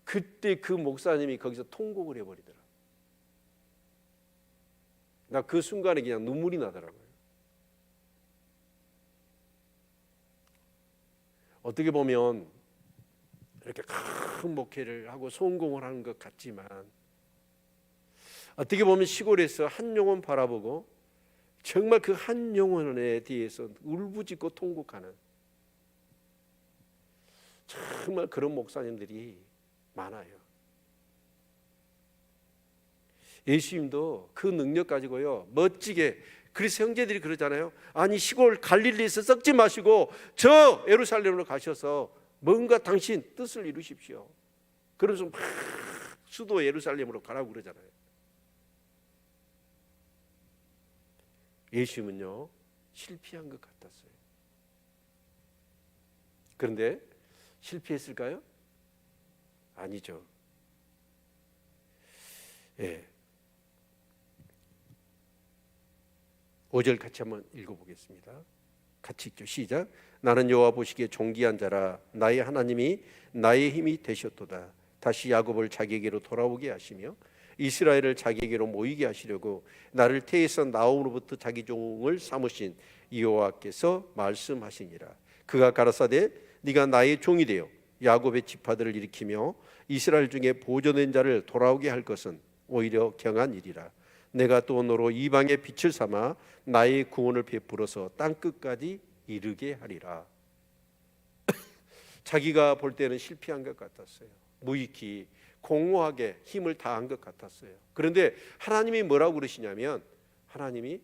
그때 그 목사님이 거기서 통곡을 해버리더라. 나 그 순간에 그냥 눈물이 나더라고요. 어떻게 보면 이렇게 큰 목회를 하고 성공을 하는 것 같지만 어떻게 보면 시골에서 한 영혼 바라보고 정말 그 한 영혼에 대해서 울부짖고 통곡하는 정말 그런 목사님들이 많아요. 예수님도 그 능력 가지고요 멋지게, 그래서 형제들이 그러잖아요. 아니 시골 갈릴리에서 썩지 마시고 저 예루살렘으로 가셔서 뭔가 당신 뜻을 이루십시오. 그러면서 막 수도 예루살렘으로 가라고 그러잖아요. 예수님은요 실패한 것 같았어요. 그런데 실패했을까요? 아니죠. 예. 5절 같이 한번 읽어보겠습니다. 같이 읽죠. 시작. 나는 여호와 보시기에 존귀한 자라. 나의 하나님이 나의 힘이 되셨도다. 다시 야곱을 자기에게로 돌아오게 하시며 이스라엘을 자기에게로 모이게 하시려고 나를 태에서 나옴으로부터 자기 종을 삼으신 여호와께서 말씀하시니라. 그가 가라사대 네가 나의 종이 되어 야곱의 지파들을 일으키며 이스라엘 중에 보존된 자를 돌아오게 할 것은 오히려 경한 일이라. 내가 또 너로 이방의 빛을 삼아 나의 구원을 베풀어서 땅끝까지 이르게 하리라. 자기가 볼 때는 실패한 것 같았어요. 무익히 공허하게 힘을 다한 것 같았어요. 그런데 하나님이 뭐라고 그러시냐면 하나님이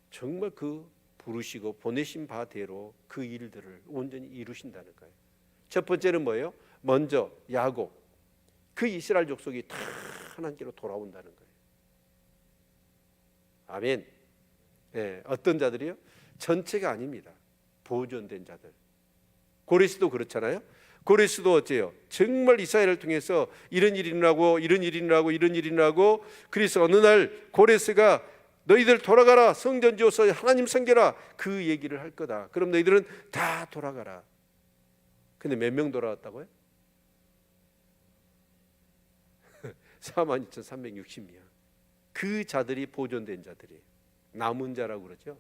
정말 그 부르시고 보내신 바대로 그 일들을 온전히 이루신다는 거예요. 첫 번째는 뭐예요? 먼저 야곱, 그 이스라엘 족속이 다 하나님께로 돌아온다는 거예요. 아멘. 네, 어떤 자들이요? 전체가 아닙니다. 보존된 자들. 고레스도 그렇잖아요. 고레스도 어째요? 정말 이스라엘을 통해서 이런 일이 일어나고 이런 일이 일어나고 이런 일이 일어나고, 그래서 어느 날 고레스가 너희들 돌아가라, 성전 지어서 하나님 섬겨라, 그 얘기를 할 거다. 그럼 너희들은 다 돌아가라. 근데 몇 명 돌아왔다고요? 42,360명. 그 자들이 보존된 자들이 남은 자라고 그러죠.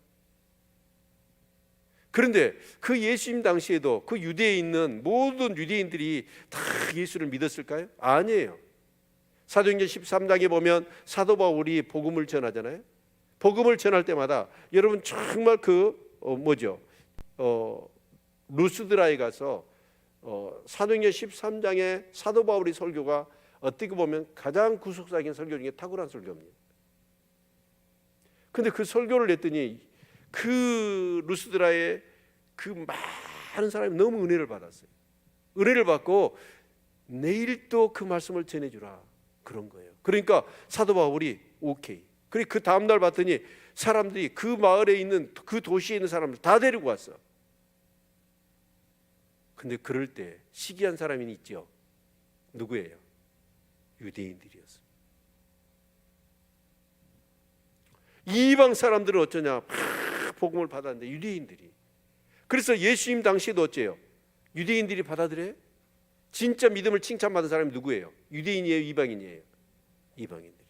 그런데 그 예수님 당시에도 그 유대에 있는 모든 유대인들이 다 예수를 믿었을까요? 아니에요. 사도행전 13장에 보면 사도 바울이 복음을 전하잖아요. 복음을 전할 때마다 여러분 정말 루스드라에 가서 사도행전 13장에 사도 바울의 설교가 어떻게 보면 가장 구속사적인 설교 중에 탁월한 설교입니다. 근데 그 설교를 냈더니 그 루스드라의 그 많은 사람이 너무 은혜를 받았어요. 은혜를 받고 내일 또 그 말씀을 전해주라 그런 거예요. 그러니까 사도 바울이 오케이. 그리고 그 다음날 봤더니 사람들이 그 마을에 있는 그 도시에 있는 사람들 다 데리고 왔어. 근데 그럴 때 시기한 사람이 있죠. 누구예요? 유대인들이었어요. 이방 사람들은 어쩌냐, 복음을 받았는데 유대인들이. 그래서 예수님 당시에도 어째요? 유대인들이 받아들여요? 진짜 믿음을 칭찬받은 사람이 누구예요? 유대인이에요, 이방인이에요? 이방인들이.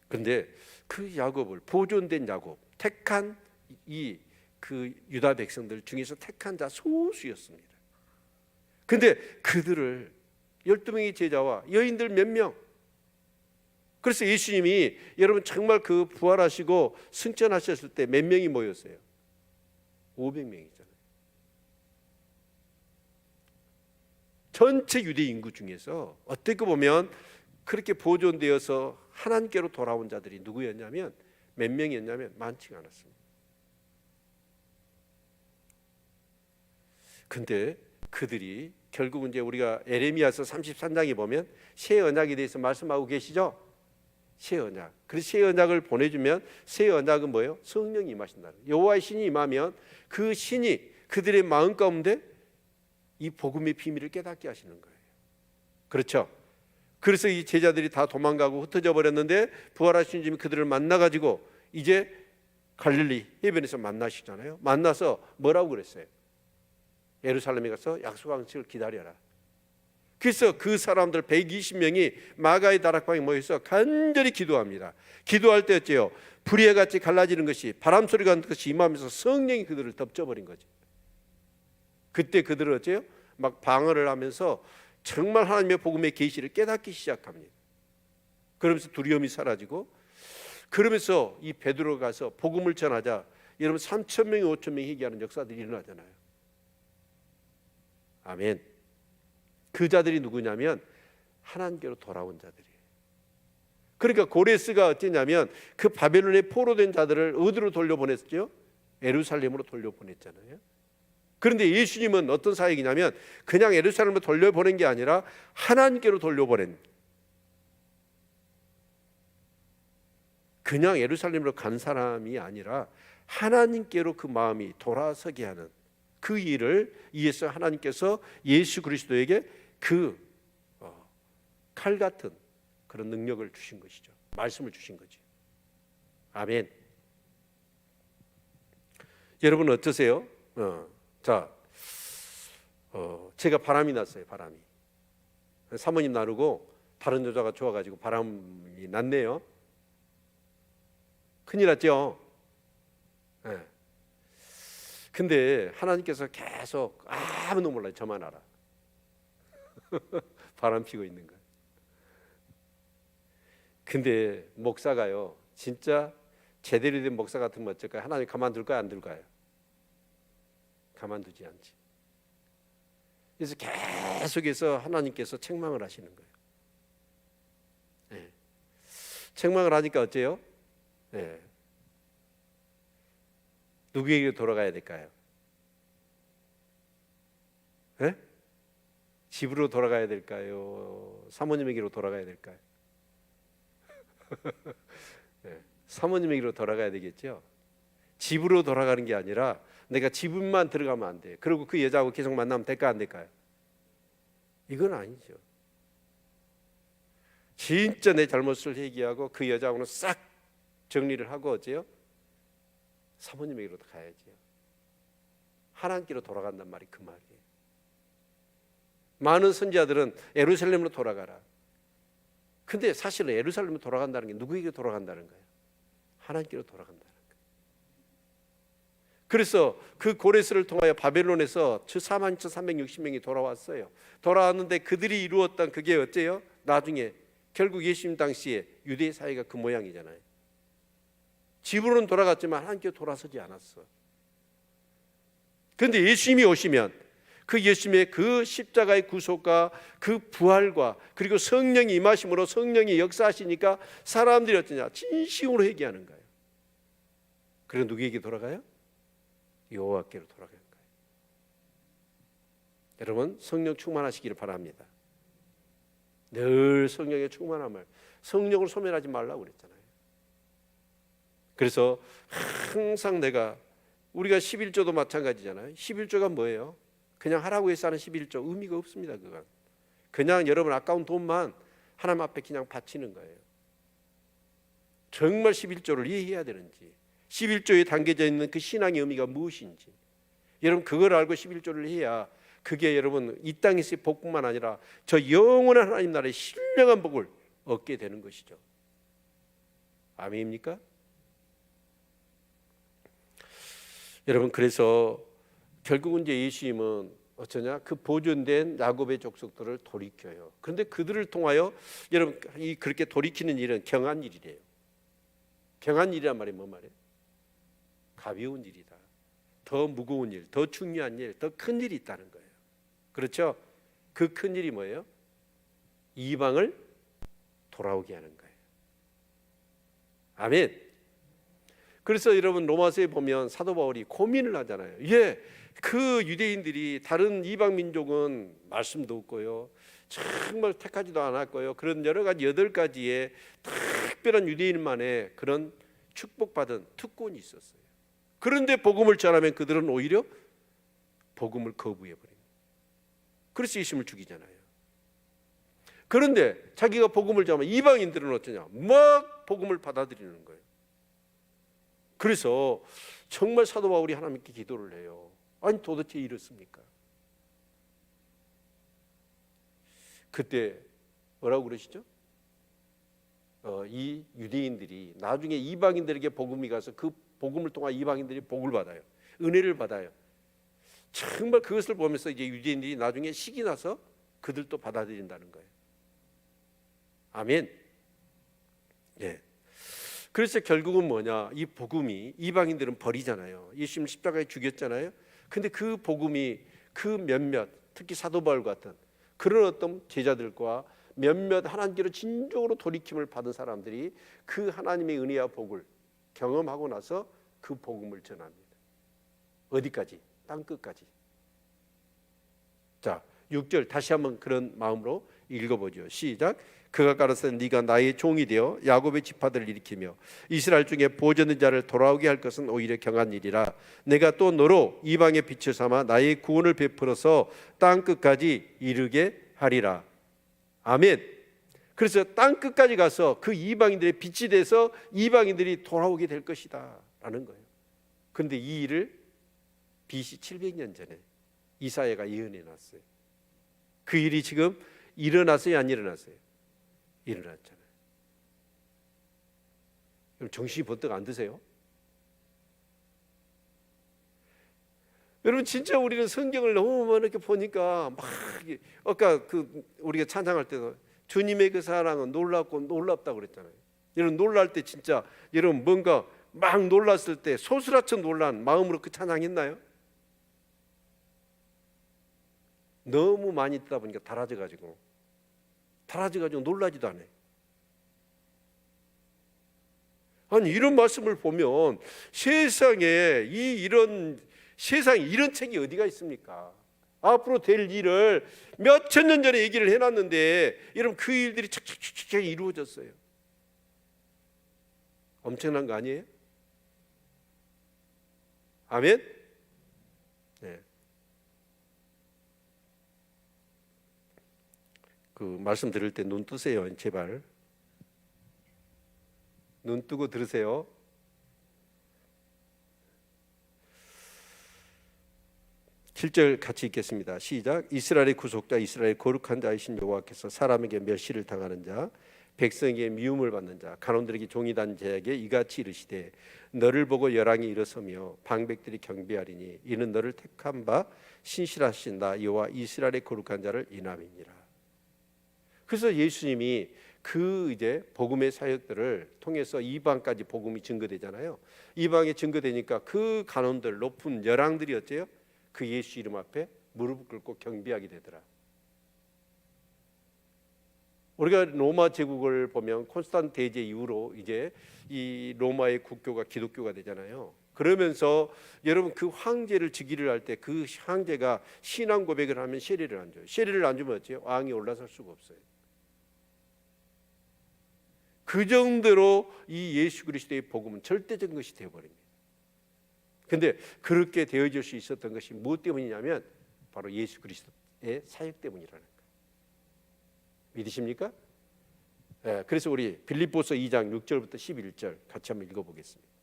그런데 그 야곱을, 보존된 야곱, 택한 그 유다 백성들 중에서 택한 자 소수였습니다. 근데 그들을 12명의 제자와 여인들 몇 명, 그래서 예수님이 여러분 정말 그 부활하시고 승천하셨을 때 몇 명이 모였어요? 500명이잖아요. 전체 유대 인구 중에서 어떻게 보면 그렇게 보존되어서 하나님께로 돌아온 자들이 누구였냐면 몇 명이었냐면 많지가 않았습니다. 근데 그들이 결국은 이제 우리가 에레미야서 33장에 보면 새 언약에 대해서 말씀하고 계시죠? 새 언약. 그래서 새 언약을 보내주면 새 언약은 뭐예요? 성령이 임하신다는 거예요. 여호와의 신이 임하면 그 신이 그들의 마음 가운데 이 복음의 비밀을 깨닫게 하시는 거예요. 그렇죠? 그래서 이 제자들이 다 도망가고 흩어져 버렸는데 부활하신 주님이 그들을 만나가지고 이제 갈릴리 해변에서 만나시잖아요. 만나서 뭐라고 그랬어요? 예루살렘에 가서 약속항식을 기다려라. 그래서 그 사람들 120명이 마가의 다락방에 모여서 간절히 기도합니다. 기도할 때 어째요? 불의같이 갈라지는 것이 바람 소리 같은 것이 임하면서 성령이 그들을 덮쳐버린 거죠. 그때 그들은 어째요? 막 방언을 하면서 정말 하나님의 복음의 계시를 깨닫기 시작합니다. 그러면서 두려움이 사라지고, 그러면서 이 베드로가 가서 복음을 전하자 여러분 3,000명이 5,000명이 회개하는 역사들이 일어나잖아요. 아멘. 그 자들이 누구냐면 하나님께로 돌아온 자들이에요. 그러니까 고레스가 어땠냐면 그 바벨론에 포로된 자들을 어디로 돌려보냈죠? 예루살렘으로 돌려보냈잖아요. 그런데 예수님은 어떤 사역이냐면 그냥 예루살렘으로 돌려보낸 게 아니라 하나님께로 돌려보낸, 그냥 예루살렘으로 간 사람이 아니라 하나님께로 그 마음이 돌아서게 하는 그 일을 위해서 하나님께서 예수 그리스도에게 그 칼 같은 그런 능력을 주신 것이죠. 말씀을 주신 거죠. 아멘. 여러분 어떠세요? 제가 바람이 났어요. 바람이. 사모님 나르고 다른 여자가 좋아가지고 바람이 났네요. 큰일 났죠. 네. 근데 하나님께서 계속 아무도 몰라요. 저만 알아. 바람 피고 있는 거예요. 근데 목사가요, 진짜 제대로 된 목사 같으면 어쩔까요? 하나님 가만둘까요? 안 둘까요? 가만두지 않지. 그래서 계속해서 하나님께서 책망을 하시는 거예요. 네. 책망을 하니까 어째요? 네. 누구에게 돌아가야 될까요? 네? 집으로 돌아가야 될까요? 사모님에게로 돌아가야 될까요? 네. 사모님에게로 돌아가야 되겠죠. 집으로 돌아가는 게 아니라 내가 집만 들어가면 안 돼. 그리고 그 여자하고 계속 만나면 될까 안 될까요? 이건 아니죠. 진짜 내 잘못을 회개하고 그 여자하고는 싹 정리를 하고 어째요? 사모님에게로 가야지요. 하나님께로 돌아간단 말이 그 말이에요. 많은 선지자들은 예루살렘으로 돌아가라. 근데 사실은 예루살렘으로 돌아간다는 게 누구에게 돌아간다는 거예요? 하나님께로 돌아간다는 거예요. 그래서 그 고레스를 통하여 바벨론에서 42,360명이 돌아왔어요. 돌아왔는데 그들이 이루었던 그게 어째요? 나중에 결국 예수님 당시에 유대 사회가 그 모양이잖아요. 집으로는 돌아갔지만 하나님께 돌아서지 않았어. 그런데 예수님이 오시면 그 예수님의 그 십자가의 구속과 그 부활과 그리고 성령이 임하심으로 성령이 역사하시니까 사람들이 어떠냐? 진심으로 회개하는 거예요. 그리고 누구에게 돌아가요? 여호와께로 돌아가는 거예요. 여러분 성령 충만하시기를 바랍니다. 늘 성령의 충만함을, 성령을 소멸하지 말라고 그랬잖아요. 그래서 항상 우리가 11조도 마찬가지잖아요. 11조가 뭐예요? 그냥 하라고 해서 하는 11조 의미가 없습니다. 그냥 여러분 아까운 돈만 하나님 앞에 그냥 바치는 거예요. 정말 11조를 이해해야 되는지, 11조에 담겨져 있는 그 신앙의 의미가 무엇인지 여러분 그걸 알고 11조를 해야 그게 여러분 이 땅에서의 복뿐만 아니라 저 영원한 하나님 나라의 신령한 복을 얻게 되는 것이죠. 아멘입니까? 여러분 그래서 결국은 이제 예수님은 어쩌냐? 그 보존된 야곱의 족속들을 돌이켜요. 그런데 그들을 통하여 여러분 그렇게 돌이키는 일은 경한 일이래요. 경한 일이란 말이 뭔 말이에요? 가벼운 일이다. 더 무거운 일, 더 중요한 일, 더 큰 일이 있다는 거예요. 그렇죠? 그 큰 일이 뭐예요? 이방을 돌아오게 하는 거예요. 아멘. 그래서 여러분 로마서에 보면 사도 바울이 고민을 하잖아요. 예, 그 유대인들이 다른 이방 민족은 말씀도 없고요, 정말 택하지도 않았고요, 그런 여러 가지 8가지의 특별한 유대인만의 그런 축복받은 특권이 있었어요. 그런데 복음을 전하면 그들은 오히려 복음을 거부해버립니다. 그래서 예수님을 죽이잖아요. 그런데 자기가 복음을 전하면 이방인들은 어쩌냐? 막 복음을 받아들이는 거예요. 그래서 정말 사도 바울이 하나님께 기도를 해요. 아니 도대체 이렇습니까? 그때 뭐라고 그러시죠? 이 유대인들이 나중에 이방인들에게 복음이 가서 그 복음을 통한 이방인들이 복을 받아요. 은혜를 받아요. 정말 그것을 보면서 이제 유대인들이 나중에 식이 나서 그들도 받아들인다는 거예요. 아멘. 예. 그래서 결국은 뭐냐? 이 복음이 이방인들은 버리잖아요. 예수님 십자가에 죽였잖아요. 근데 그 복음이 그 몇몇, 특히 사도 바울 같은 그런 어떤 제자들과 몇몇 하나님께로 진정으로 돌이킴을 받은 사람들이 그 하나님의 은혜와 복을 경험하고 나서 그 복음을 전합니다. 어디까지? 땅끝까지. 자, 6절 다시 한번 그런 마음으로 읽어보죠. 시작. 그가 가로되 네가 나의 종이 되어 야곱의 지파들을 일으키며 이스라엘 중에 보존된 자를 돌아오게 할 것은 오히려 경한 일이라. 내가 또 너로 이방의 빛을 삼아 나의 구원을 베풀어서 땅끝까지 이르게 하리라. 아멘. 그래서 땅끝까지 가서 그 이방인들의 빛이 돼서 이방인들이 돌아오게 될 것이다 라는 거예요. 그런데 이 일을 BC 700년 전에 이사야가 예언해 놨어요. 그 일이 지금 일어났어요, 안 일어났어요? 일어났잖아요. 그럼 정신이 번뜩 안 드세요? 여러분 진짜 우리는 성경을 너무 이렇게 보니까 막 아까 우리가 찬양할 때도 주님의 그 사랑은 놀랍고 놀랍다고 그랬잖아요. 여러분 놀랄 때 진짜 여러분 뭔가 막 놀랐을 때 소스라쳐 놀란 마음으로 그 찬양했나요? 너무 많이 듣다 보니까 달아져가지고 놀라지도 않아요. 아니 이런 말씀을 보면 세상에 세상에 이런 책이 어디가 있습니까? 앞으로 될 일을 몇천 년 전에 얘기를 해놨는데 여러분 그 일들이 착착착착 이루어졌어요. 엄청난 거 아니에요? 아멘? 네. 그 말씀 들을 때 눈 뜨세요. 제발 눈 뜨고 들으세요. (7절) 같이 읽겠습니다. 시작. 이스라엘의 구속자 이스라엘의 거룩한 자이신 여호와께서 사람에게 멸시를 당하는 자 백성에게 미움을 받는 자 간원들에게 종이 단 자에게 이같이 이르시되 너를 보고 열왕이 일어서며 방백들이 경배하리니 이는 너를 택한 바 신실하신 나 여호와 이스라엘의 거룩한 자를 인함이니라. 그래서 예수님이 그 이제 복음의 사역들을 통해서 이방까지 복음이 증거되잖아요. 이방에 증거되니까 그 간원들 높은 열왕들이 어째요? 그 예수 이름 앞에 무릎을 꿇고 경배하게 되더라. 우리가 로마 제국을 보면 콘스탄 대제 이후로 이제 이 로마의 국교가 기독교가 되잖아요. 그러면서 여러분 그 황제를 즉위를 할 때 그 황제가 신앙 고백을 하면 세례를 안 줘요. 세례를 안 주면 어째요? 왕이 올라설 수가 없어요. 그 정도로 이 예수 그리스도의 복음은 절대적인 것이 되어버립니다. 그런데 그렇게 되어질 수 있었던 것이 무엇 때문이냐면 바로 예수 그리스도의 사역 때문이라는 거예요. 믿으십니까? 네, 그래서 우리 빌립보서 2장 6절부터 11절 같이 한번 읽어보겠습니다.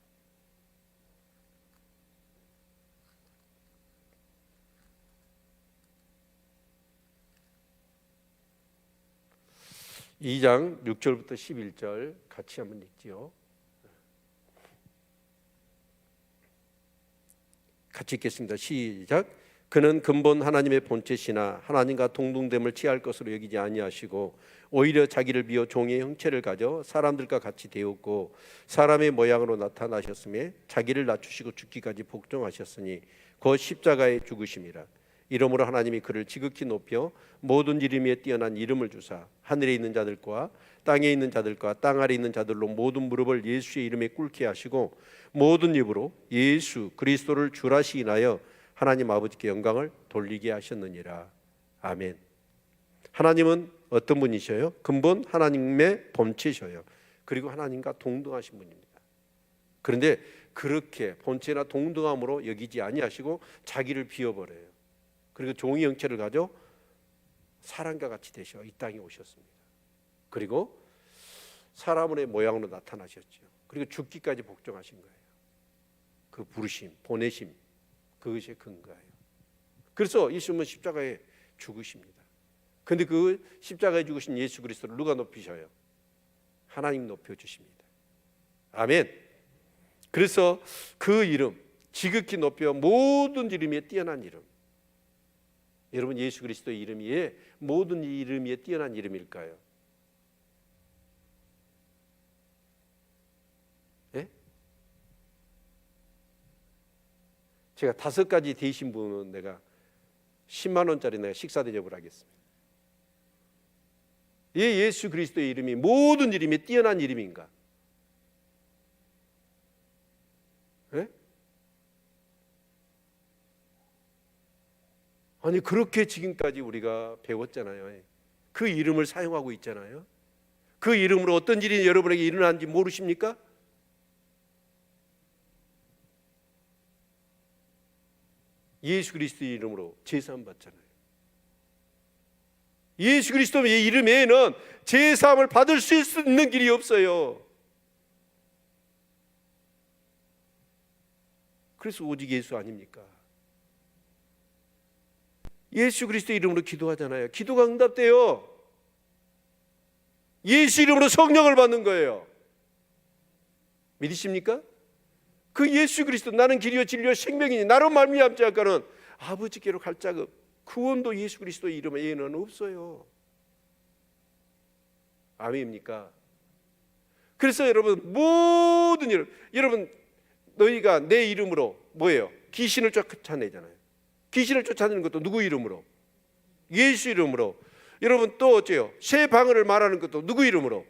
(2장 6절부터 11절) 같이 한번 읽지요. 같이 읽겠습니다. 시작. 그는 근본 하나님의 본체시나 하나님과 동등됨을 취할 것으로 여기지 아니하시고 오히려 자기를 비워 종의 형체를 가져 사람들과 같이 되었고 사람의 모양으로 나타나셨으며 자기를 낮추시고 죽기까지 복종하셨으니 곧 십자가에 죽으심이라. 이러므로 하나님이 그를 지극히 높여 모든 이름 위에 뛰어난 이름을 주사 하늘에 있는 자들과 땅에 있는 자들과 땅 아래 있는 자들로 모든 무릎을 예수의 이름에 꿇게 하시고 모든 입으로 예수 그리스도를 주라 시인하여 하나님 아버지께 영광을 돌리게 하셨느니라. 아멘. 하나님은 어떤 분이셔요? 근본 하나님의 본체셔요. 그리고 하나님과 동등하신 분입니다. 그런데 그렇게 본체나 동등함으로 여기지 아니하시고 자기를 비워버려요. 그리고 종의 형체를 가져 사람과 같이 되셔 이 땅에 오셨습니다. 그리고 사람의 모양으로 나타나셨죠. 그리고 죽기까지 복종하신 거예요. 그 부르심, 보내심, 그것이 근거예요. 그래서 예수님은 십자가에 죽으십니다. 그런데 그 십자가에 죽으신 예수 그리스도를 누가 높이셔요? 하나님 높여주십니다. 아멘. 그래서 그 이름 지극히 높여 모든 이름 위에 뛰어난 이름. 여러분 예수 그리스도의 이름이 왜 모든 이름 위에 뛰어난 이름일까요? 예? 제가 5가지 되신 분은 내가 10만 원짜리 내가 식사 대접을 하겠습니다. 왜 예수 그리스도의 이름이 모든 이름에 뛰어난 이름인가? 예? 아니 그렇게 지금까지 우리가 배웠잖아요. 그 이름을 사용하고 있잖아요. 그 이름으로 어떤 일이 여러분에게 일어나는지 모르십니까? 예수 그리스도의 이름으로 제사함 받잖아요. 예수 그리스도의 이름 외에는 제사함을 받을 수 있는 길이 없어요. 그래서 오직 예수 아닙니까? 예수 그리스도의 이름으로 기도하잖아요. 기도가 응답돼요. 예수 이름으로 성령을 받는 거예요. 믿으십니까? 그 예수 그리스도 나는 길이요 진리요 생명이니 나로 말미암지 않고는 아버지께로 갈 자가 구원도 예수 그리스도의 이름 외에는 없어요. 아멘입니까? 그래서 여러분 모든 이름, 여러분 너희가 내 이름으로 뭐예요? 귀신을 쫓아내잖아요. 귀신을 쫓아내는 것도 누구 이름으로? 예수 이름으로. 여러분 또 어째요? 새 방언을 말하는 것도 누구 이름으로?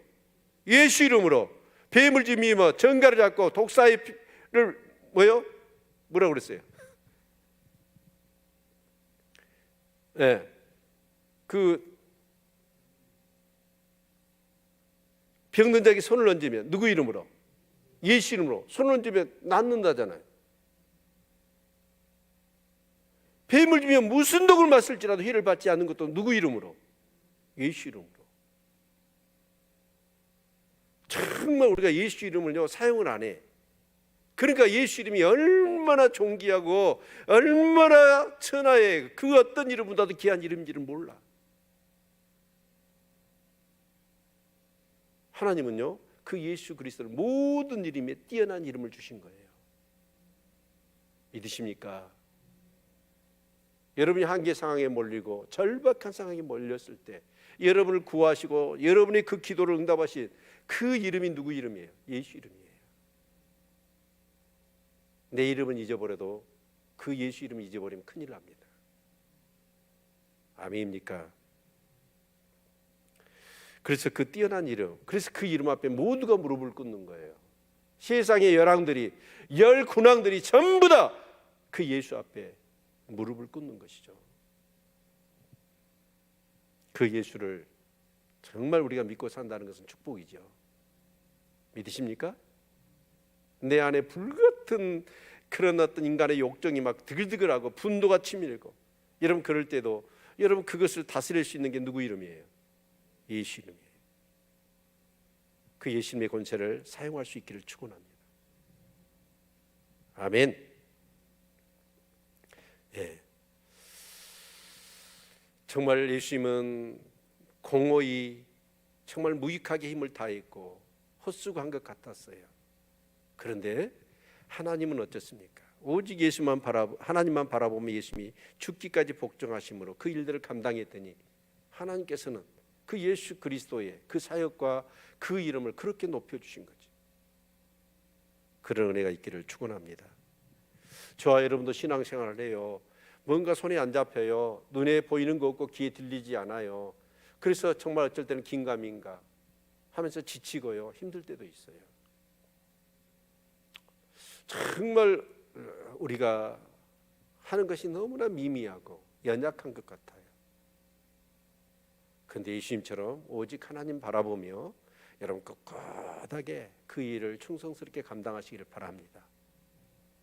예수 이름으로. 뱀을 지미며 정갈을 잡고 독사의 피를 뭐요? 뭐라고 그랬어요? 네. 그 병든 자에게 손을 얹으면 누구 이름으로? 예수 이름으로. 손을 얹으면 낫는다잖아요. 뱀을 주면 무슨 독을 맞을지라도 해를 받지 않는 것도 누구 이름으로? 예수 이름으로. 정말 우리가 예수 이름을요 사용을 안 해. 그러니까 예수 이름이 얼마나 존귀하고 얼마나 천하에 그 어떤 이름보다도 귀한 이름인지를 몰라. 하나님은요 그 예수 그리스도를 모든 이름에 뛰어난 이름을 주신 거예요. 믿으십니까? 여러분이 한계 상황에 몰리고 절박한 상황에 몰렸을 때 여러분을 구하시고 여러분의 그 기도를 응답하신 그 이름이 누구 이름이에요? 예수 이름이에요. 내 이름은 잊어버려도 그 예수 이름을 잊어버리면 큰일 납니다. 아멘입니까? 그래서 그 뛰어난 이름, 그래서 그 이름 앞에 모두가 무릎을 꿇는 거예요. 세상의 열왕들이, 열 군왕들이 전부 다 그 예수 앞에 무릎을 꿇는 것이죠. 그 예수를 정말 우리가 믿고 산다는 것은 축복이죠. 믿으십니까? 내 안에 불같은 그런 어떤 인간의 욕정이 막 드글드글하고 분노가 치밀고 여러분 그럴 때도 여러분 그것을 다스릴 수 있는 게 누구 이름이에요? 예수 이름이에요. 그 예수님의 권세를 사용할 수 있기를 축원합니다. 아멘. 예. 정말 예수님은 공허히 정말 무익하게 힘을 다했고 헛수고한 것 같았어요. 그런데 하나님은 어떻습니까? 오직 하나님만 바라보며 예수님이 죽기까지 복종하심으로 그 일들을 감당했더니 하나님께서는 그 예수 그리스도의 그 사역과 그 이름을 그렇게 높여주신 거지. 그런 은혜가 있기를 축원합니다. 저와 여러분도 신앙생활을 해요. 뭔가 손에 안 잡혀요. 눈에 보이는 거 없고 귀에 들리지 않아요. 그래서 정말 어쩔 때는 긴가민가 하면서 지치고요. 힘들 때도 있어요. 정말 우리가 하는 것이 너무나 미미하고 연약한 것 같아요. 그런데 예수님처럼 오직 하나님 바라보며 여러분 꿋꿋하게 그 일을 충성스럽게 감당하시기를 바랍니다.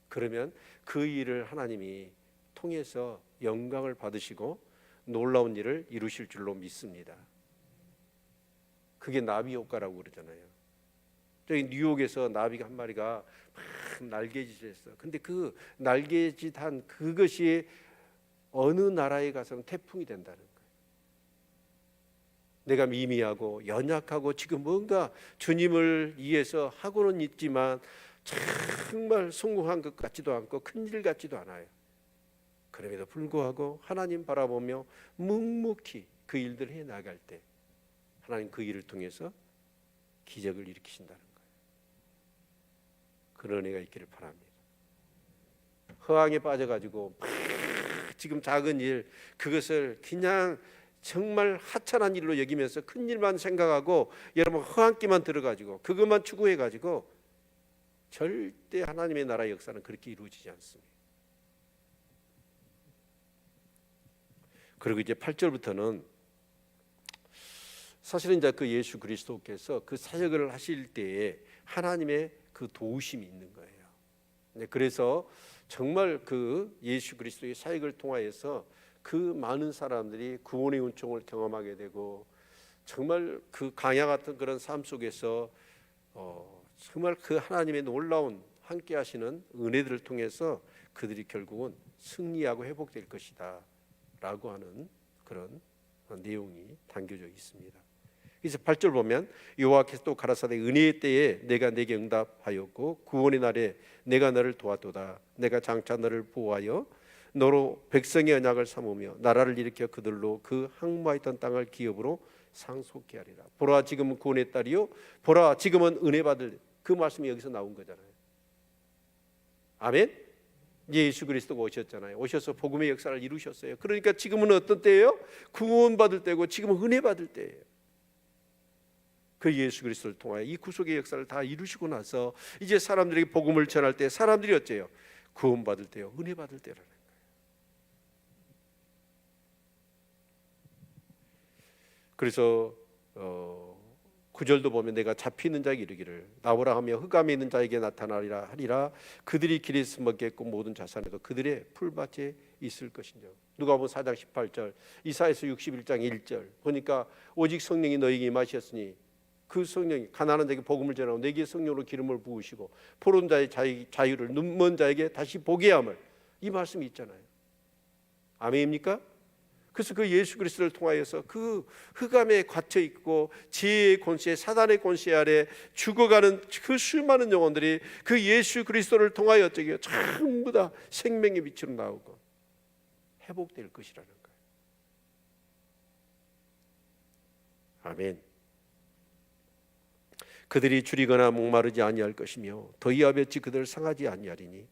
그러면 그 일을 하나님이 통해서 영광을 받으시고 놀라운 일을 이루실 줄로 믿습니다. 그게 나비 효과라고 그러잖아요. 저기 뉴욕에서 나비가 한 마리가 막 날개짓을 했어. 근데 그 날개짓한 그것이 어느 나라에 가서는 태풍이 된다는 거예요. 내가 미미하고 연약하고 지금 뭔가 주님을 위해서 하고는 있지만 정말 성공한 것 같지도 않고 큰일 같지도 않아요. 그럼에도 불구하고 하나님 바라보며 묵묵히 그 일들을 해나갈 때 하나님 그 일을 통해서 기적을 일으키신다는 거예요. 그런 은혜가 있기를 바랍니다. 허황에 빠져가지고 지금 작은 일 그것을 그냥 정말 하찮은 일로 여기면서 큰 일만 생각하고 여러분 허황기만 들어가지고 그것만 추구해가지고 절대 하나님의 나라의 역사는 그렇게 이루어지지 않습니다. 그리고 이제 8절부터는 사실은 이제 그 예수 그리스도께서 그 사역을 하실 때에 하나님의 그 도우심이 있는 거예요. 그래서 정말 그 예수 그리스도의 사역을 통하여서 그 많은 사람들이 구원의 은총을 경험하게 되고 정말 그 강야 같은 그런 삶 속에서 정말 그 하나님의 놀라운 함께 하시는 은혜들을 통해서 그들이 결국은 승리하고 회복될 것이다 라고 하는 그런 내용이 담겨져 있습니다. 그래서 8절 보면 여호와께서 또 가라사대 은혜의 때에 내가 내게 응답하였고 구원의 날에 내가 너를 도왔도다. 내가 장차 너를 보호하여 너로 백성의 언약을 삼으며 나라를 일으켜 그들로 그 항모하였던 땅을 기업으로 상속케 하리라. 보라 지금은 구원의 딸이요 보라 지금은 은혜 받을. 그 말씀이 여기서 나온 거잖아요. 아멘. 예수 그리스도가 오셨잖아요. 오셔서 복음의 역사를 이루셨어요. 그러니까 지금은 어떤 때예요? 구원받을 때고 지금은 은혜 받을 때예요. 그 예수 그리스도를 통하여 이 구속의 역사를 다 이루시고 나서 이제 사람들에게 복음을 전할 때 사람들이 어째요? 구원받을 때요, 은혜 받을 때라는 거예요. 그래서 9절도 보면 내가 잡히는 자에게 이르기를 나오라 하며 흑암에 있는 자에게 나타나리라 하리라. 그들이 길에서 먹겠고 모든 자산에도 그들의 풀밭에 있을 것이냐. 누가복음 4장 18절, 이사야서 61장 1절 보니까 오직 성령이 너에게 임하셨으니 그 성령이 가난한 자에게 복음을 전하고 내게 성령으로 기름을 부으시고 포로된 자의 자유를 눈먼 자에게 다시 보게 함을. 이 말씀이 있잖아요. 아멘입니까? 그래서 그 예수 그리스도를 통하여서 그 흑암에 갇혀 있고 지혜의 권세, 사단의 권세 아래 죽어가는 그 수많은 영혼들이 그 예수 그리스도를 통하여 어쩌게요? 전부 다 생명의 빛으로 나오고 회복될 것이라는 거예요. 아멘. 그들이 줄이거나 목마르지 아니할 것이며 더위와 볕이 그들을 상하지 아니하리니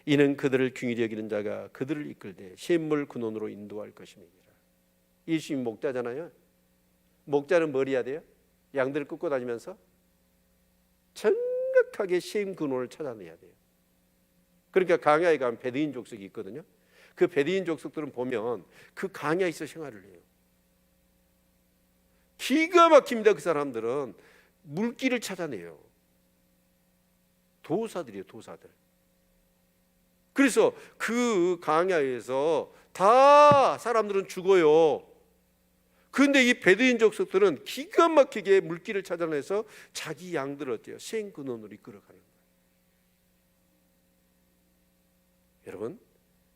이는 그들을 긍휼히 여기는 자가 그들을 이끌되 샘물 근원으로 인도할 것임이니라. 예수님 목자잖아요. 목자는 뭘 해야 돼요? 양들을 끌고 다니면서 정확하게 샘 근원을 찾아내야 돼요. 그러니까 강야에 가면 베두인 족속이 있거든요. 그 베두인 족속들은 보면 그 강야에서 생활을 해요. 기가 막힙니다. 그 사람들은 물길을 찾아내요. 도사들이에요, 도사들. 그래서 그 강야에서 다 사람들은 죽어요. 그런데 이 베두인 족속들은 기가 막히게 물길을 찾아내서 자기 양들을 어때요? 생근원으로 이끌어가는 거예요. 여러분,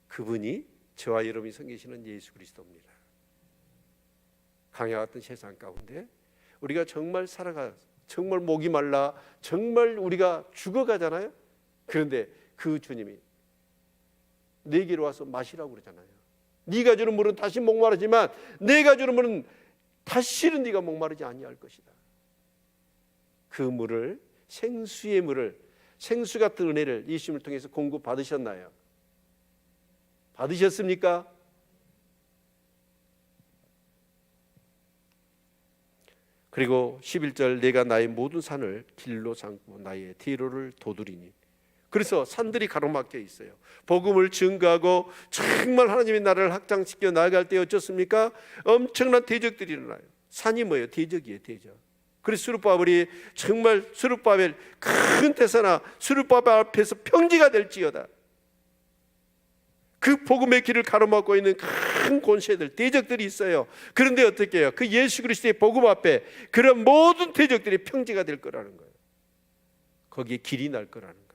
그분이 저와 여러분이 섬기시는 예수 그리스도입니다. 강야 같은 세상 가운데 우리가 정말 살아가 정말 목이 말라 정말 우리가 죽어가잖아요. 그런데 그 주님이 내게로 와서 마시라고 그러잖아요. 네가 주는 물은 다시 목마르지만 내가 주는 물은 다시는 네가 목마르지 아니할 것이다. 그 물을, 생수의 물을, 생수 같은 은혜를 예수님을 통해서 공급 받으셨나요? 받으셨습니까? 그리고 11절 내가 나의 모든 산을 길로 삼고 나의 대로를 도두리니. 그래서 산들이 가로막혀 있어요. 복음을 증거하고 정말 하나님의 나라를 확장시켜 나아갈 때 어쩌습니까? 엄청난 대적들이 일어나요. 산이 뭐예요? 대적이에요, 대적. 그래서 스룹바벨이 정말 스룹바벨 큰 대사나 스룹바벨 앞에서 평지가 될지어다. 그 복음의 길을 가로막고 있는 큰 권세들, 대적들이 있어요. 그런데 어떻게 해요? 그 예수 그리스도의 복음 앞에 그런 모든 대적들이 평지가 될 거라는 거예요. 거기에 길이 날 거라는 거예요.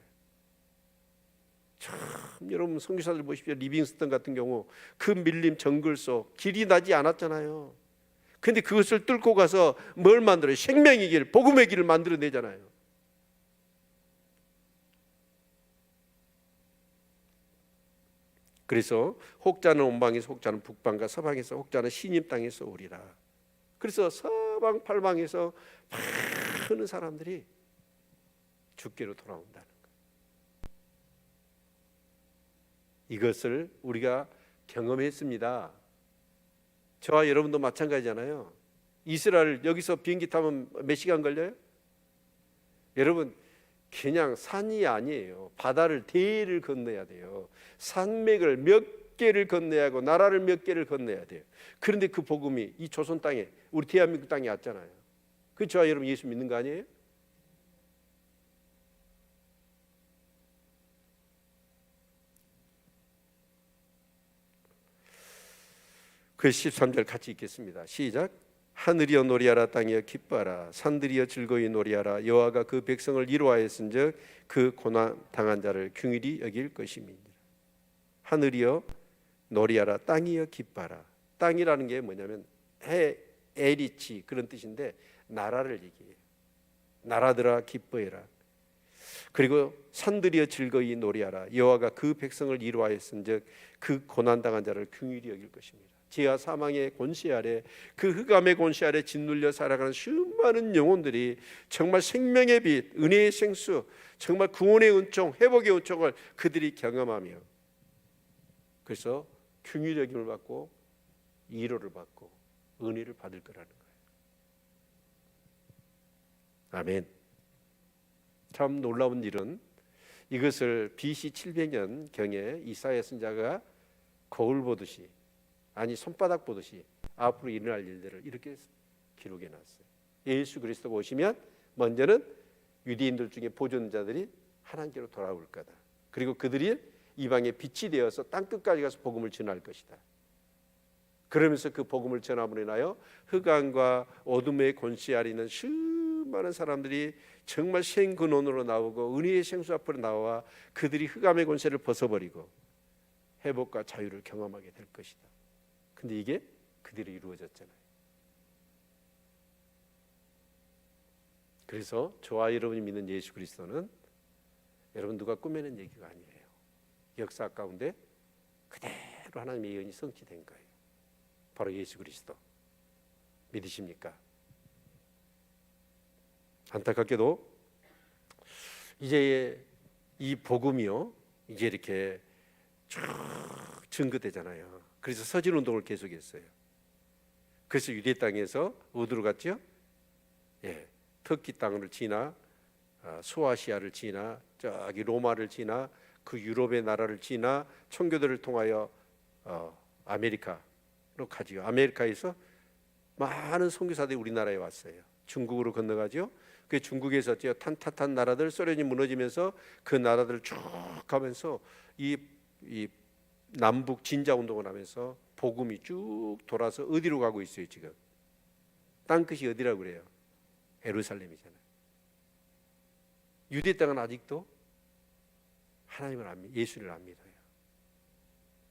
참 여러분 선교사들 보십시오. 리빙스턴 같은 경우 그 밀림 정글 속 길이 나지 않았잖아요. 근데 그것을 뚫고 가서 뭘 만들어요? 생명의 길, 복음의 길을 만들어내잖아요. 그래서 혹자는 온방에서 혹자는 북방과 서방에서 혹자는 시님 땅에서 오리라. 그래서 서방 팔방에서 많은 사람들이 주께로 돌아온다는 거예요. 이것을 우리가 경험했습니다. 저와 여러분도 마찬가지잖아요. 이스라엘 여기서 비행기 타면 몇 시간 걸려요? 여러분 그냥 산이 아니에요. 바다를 대를 건너야 돼요. 산맥을 몇 개를 건너야 하고 나라를 몇 개를 건너야 돼요. 그런데 그 복음이 이 조선 땅에 우리 대한민국 땅에 왔잖아요. 그 저와 여러분 예수 믿는 거 아니에요? 그 13절 같이 읽겠습니다. 시작. 하늘이여 노리하라 땅이여 기뻐하라 산들이여 즐거이 노리하라 여호와가 그 백성을 이루하였은즉 그 고난 당한 자를 긍휼히 여길 것임이니라. 하늘이여 노리하라 땅이여 기뻐하라. 땅이라는 게 뭐냐면 에리치 그런 뜻인데 나라를 얘기해요. 나라들아 기뻐해라. 그리고 산들이여 즐거이 노리하라 여호와가 그 백성을 이루하였은즉 그 고난 당한 자를 긍휼히 여길 것입니다. 지하 사망의 권세 아래 그 흑암의 권세 아래 짓눌려 살아가는 수많은 영혼들이 정말 생명의 빛, 은혜의 생수, 정말 구원의 은총, 회복의 은총을 그들이 경험하며 그래서 긍휼히 여김을 받고 위로를 받고 은혜를 받을 거라는 거예요. 아멘. 참 놀라운 일은 이것을 BC 700년 경에 이사야 선지자가 거울 보듯이 아니 손바닥 보듯이 앞으로 일어날 일들을 이렇게 기록해 놨어요. 예수 그리스도가 오시면 먼저는 유대인들 중에 보존자들이 하나님께로 돌아올 거다. 그리고 그들이 이방의 빛이 되어서 땅 끝까지 가서 복음을 전할 것이다. 그러면서 그 복음을 전함으로 인하여 흑암과 어둠의 권세 아래 있는 수많은 사람들이 정말 생근원으로 나오고 은혜의 생수 앞으로 나와 그들이 흑암의 권세를 벗어버리고 회복과 자유를 경험하게 될 것이다. 근데 이게 그대로 이루어졌잖아요. 그래서 저와 여러분이 믿는 예수 그리스도는 여러분 누가 꾸며낸 얘기가 아니에요. 역사 가운데 그대로 하나님의 예언이 성취된 거예요. 바로 예수 그리스도. 믿으십니까? 안타깝게도 이제 이 복음이요 이제 이렇게 쭉 증거되잖아요. 그래서 서진 운동을 계속했어요. 그래서 유대 땅에서 어디로 갔죠? 터키 땅을 지나 소아시아를 지나 저기 로마를 지나 그 유럽의 나라를 지나 청교도를 통하여 아메리카로 가지요. 아메리카에서 많은 선교사들이 우리나라에 왔어요. 중국으로 건너가죠. 그 중국에서 탄탄한 나라들 소련이 무너지면서 그 나라들을 쭉 가면서 이 남북 진자 운동을 하면서 복음이 쭉 돌아서 어디로 가고 있어요 지금? 땅끝이 어디라고 그래요? 예루살렘이잖아요. 유대 땅은 아직도 하나님을 안 믿어요. 예수를 안 믿어요.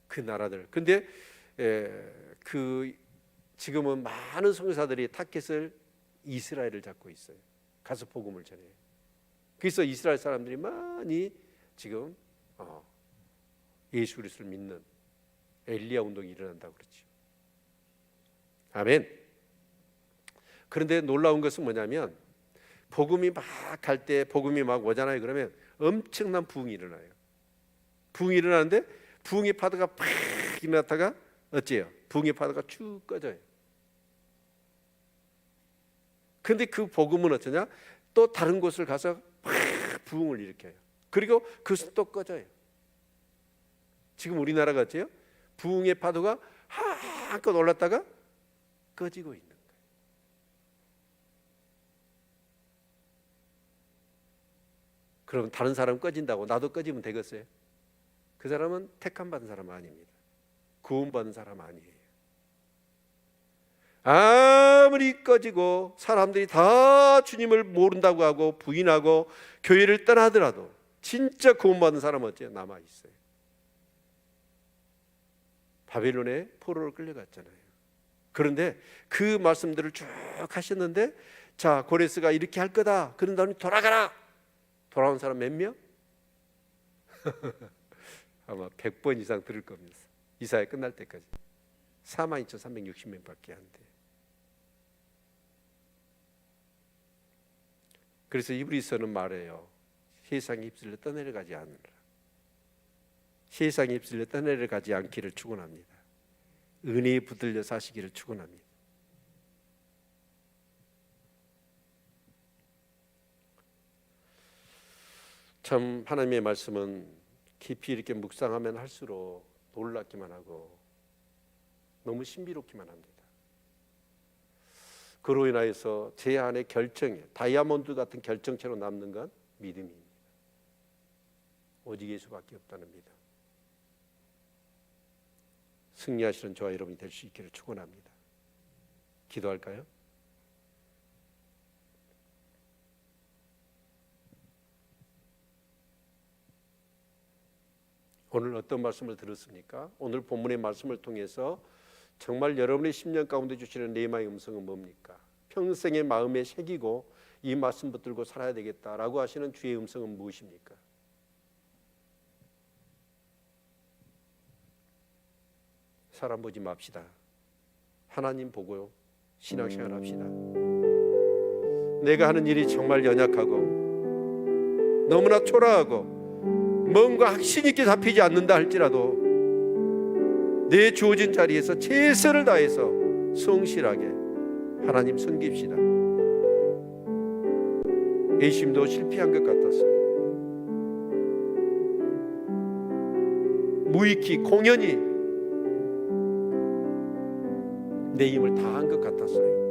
그 나라들. 근데 그 지금은 많은 선교사들이 타켓을 이스라엘을 잡고 있어요. 가서 복음을 전해요. 그래서 이스라엘 사람들이 많이 지금 예수 그리스도를 믿는 엘리야 운동이 일어난다고 그러죠. 아멘. 그런데 놀라운 것은 뭐냐면 복음이 막 갈 때 복음이 막 오잖아요. 그러면 엄청난 부흥이 일어나요. 부흥이 일어나는데 부흥의 파도가 팍 일어났다가 어째요? 부흥의 파도가 쭉 꺼져요. 근데 그 복음은 어쩌냐? 또 다른 곳을 가서 팍 부흥을 일으켜요. 그리고 그것은 또 꺼져요. 지금 우리나라가 어째요? 부흥의 파도가 한껏 올랐다가 꺼지고 있는 거예요. 그럼 다른 사람 꺼진다고 나도 꺼지면 되겠어요? 그 사람은 택함 받은 사람 아닙니다. 구원받은 사람 아니에요. 아무리 꺼지고 사람들이 다 주님을 모른다고 하고 부인하고 교회를 떠나더라도 진짜 구원받은 사람은 어째요? 남아있어요. 바벨론에 포로로 끌려갔잖아요. 그런데 그 말씀들을 쭉 하셨는데 자, 고레스가 이렇게 할 거다. 그런 다음에 돌아가라. 돌아온 사람 몇 명? 아마 100번 이상 들을 겁니다. 이사야 끝날 때까지 42,360명밖에 안 돼요. 그래서 이브리서는 말해요. 세상에 휩쓸려 떠내려가지 않으라. 세상에 휩쓸려 떠내려가지 않기를 축원합니다. 은혜에 붙들려 사시기를 축원합니다. 참 하나님의 말씀은 깊이 이렇게 묵상하면 할수록 놀랍기만 하고 너무 신비롭기만 합니다. 그로 인하여서 제 안에 결정이 다이아몬드 같은 결정체로 남는 건 믿음입니다. 오직 예수밖에 없다는 믿음. 승리하시는 저와 여러분이 될 수 있기를 축원합니다. 기도할까요? 오늘 어떤 말씀을 들었습니까? 오늘 본문의 말씀을 통해서 정말 여러분의 심령 가운데 주시는 레마의 음성은 뭡니까? 평생의 마음에 새기고 이 말씀 붙들고 살아야 되겠다라고 하시는 주의 음성은 무엇입니까? 사람 보지 맙시다. 하나님 보고요. 신앙생활 합시다. 내가 하는 일이 정말 연약하고 너무나 초라하고 뭔가 확신 있게 잡히지 않는다 할지라도 내 주어진 자리에서 최선을 다해서 성실하게 하나님 섬깁시다. 예수님도 실패한 것 같았어요. 무익히 공연히 내 힘을 다한 것 같았어요.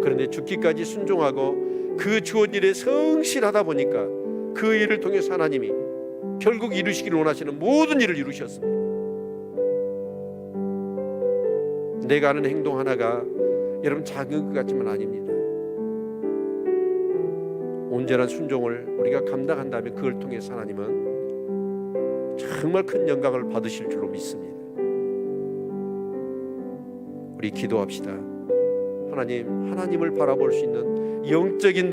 그런데 죽기까지 순종하고 그 주어진 일에 성실하다 보니까 그 일을 통해서 하나님이 결국 이루시기를 원하시는 모든 일을 이루셨습니다. 내가 하는 행동 하나가 여러분 작은 것 같지만 아닙니다. 온전한 순종을 우리가 감당한다면 그걸 통해서 하나님은 정말 큰 영광을 받으실 줄로 믿습니다. 우리 기도합시다. 하나님, 하나님을 바라볼 수 있는 영적인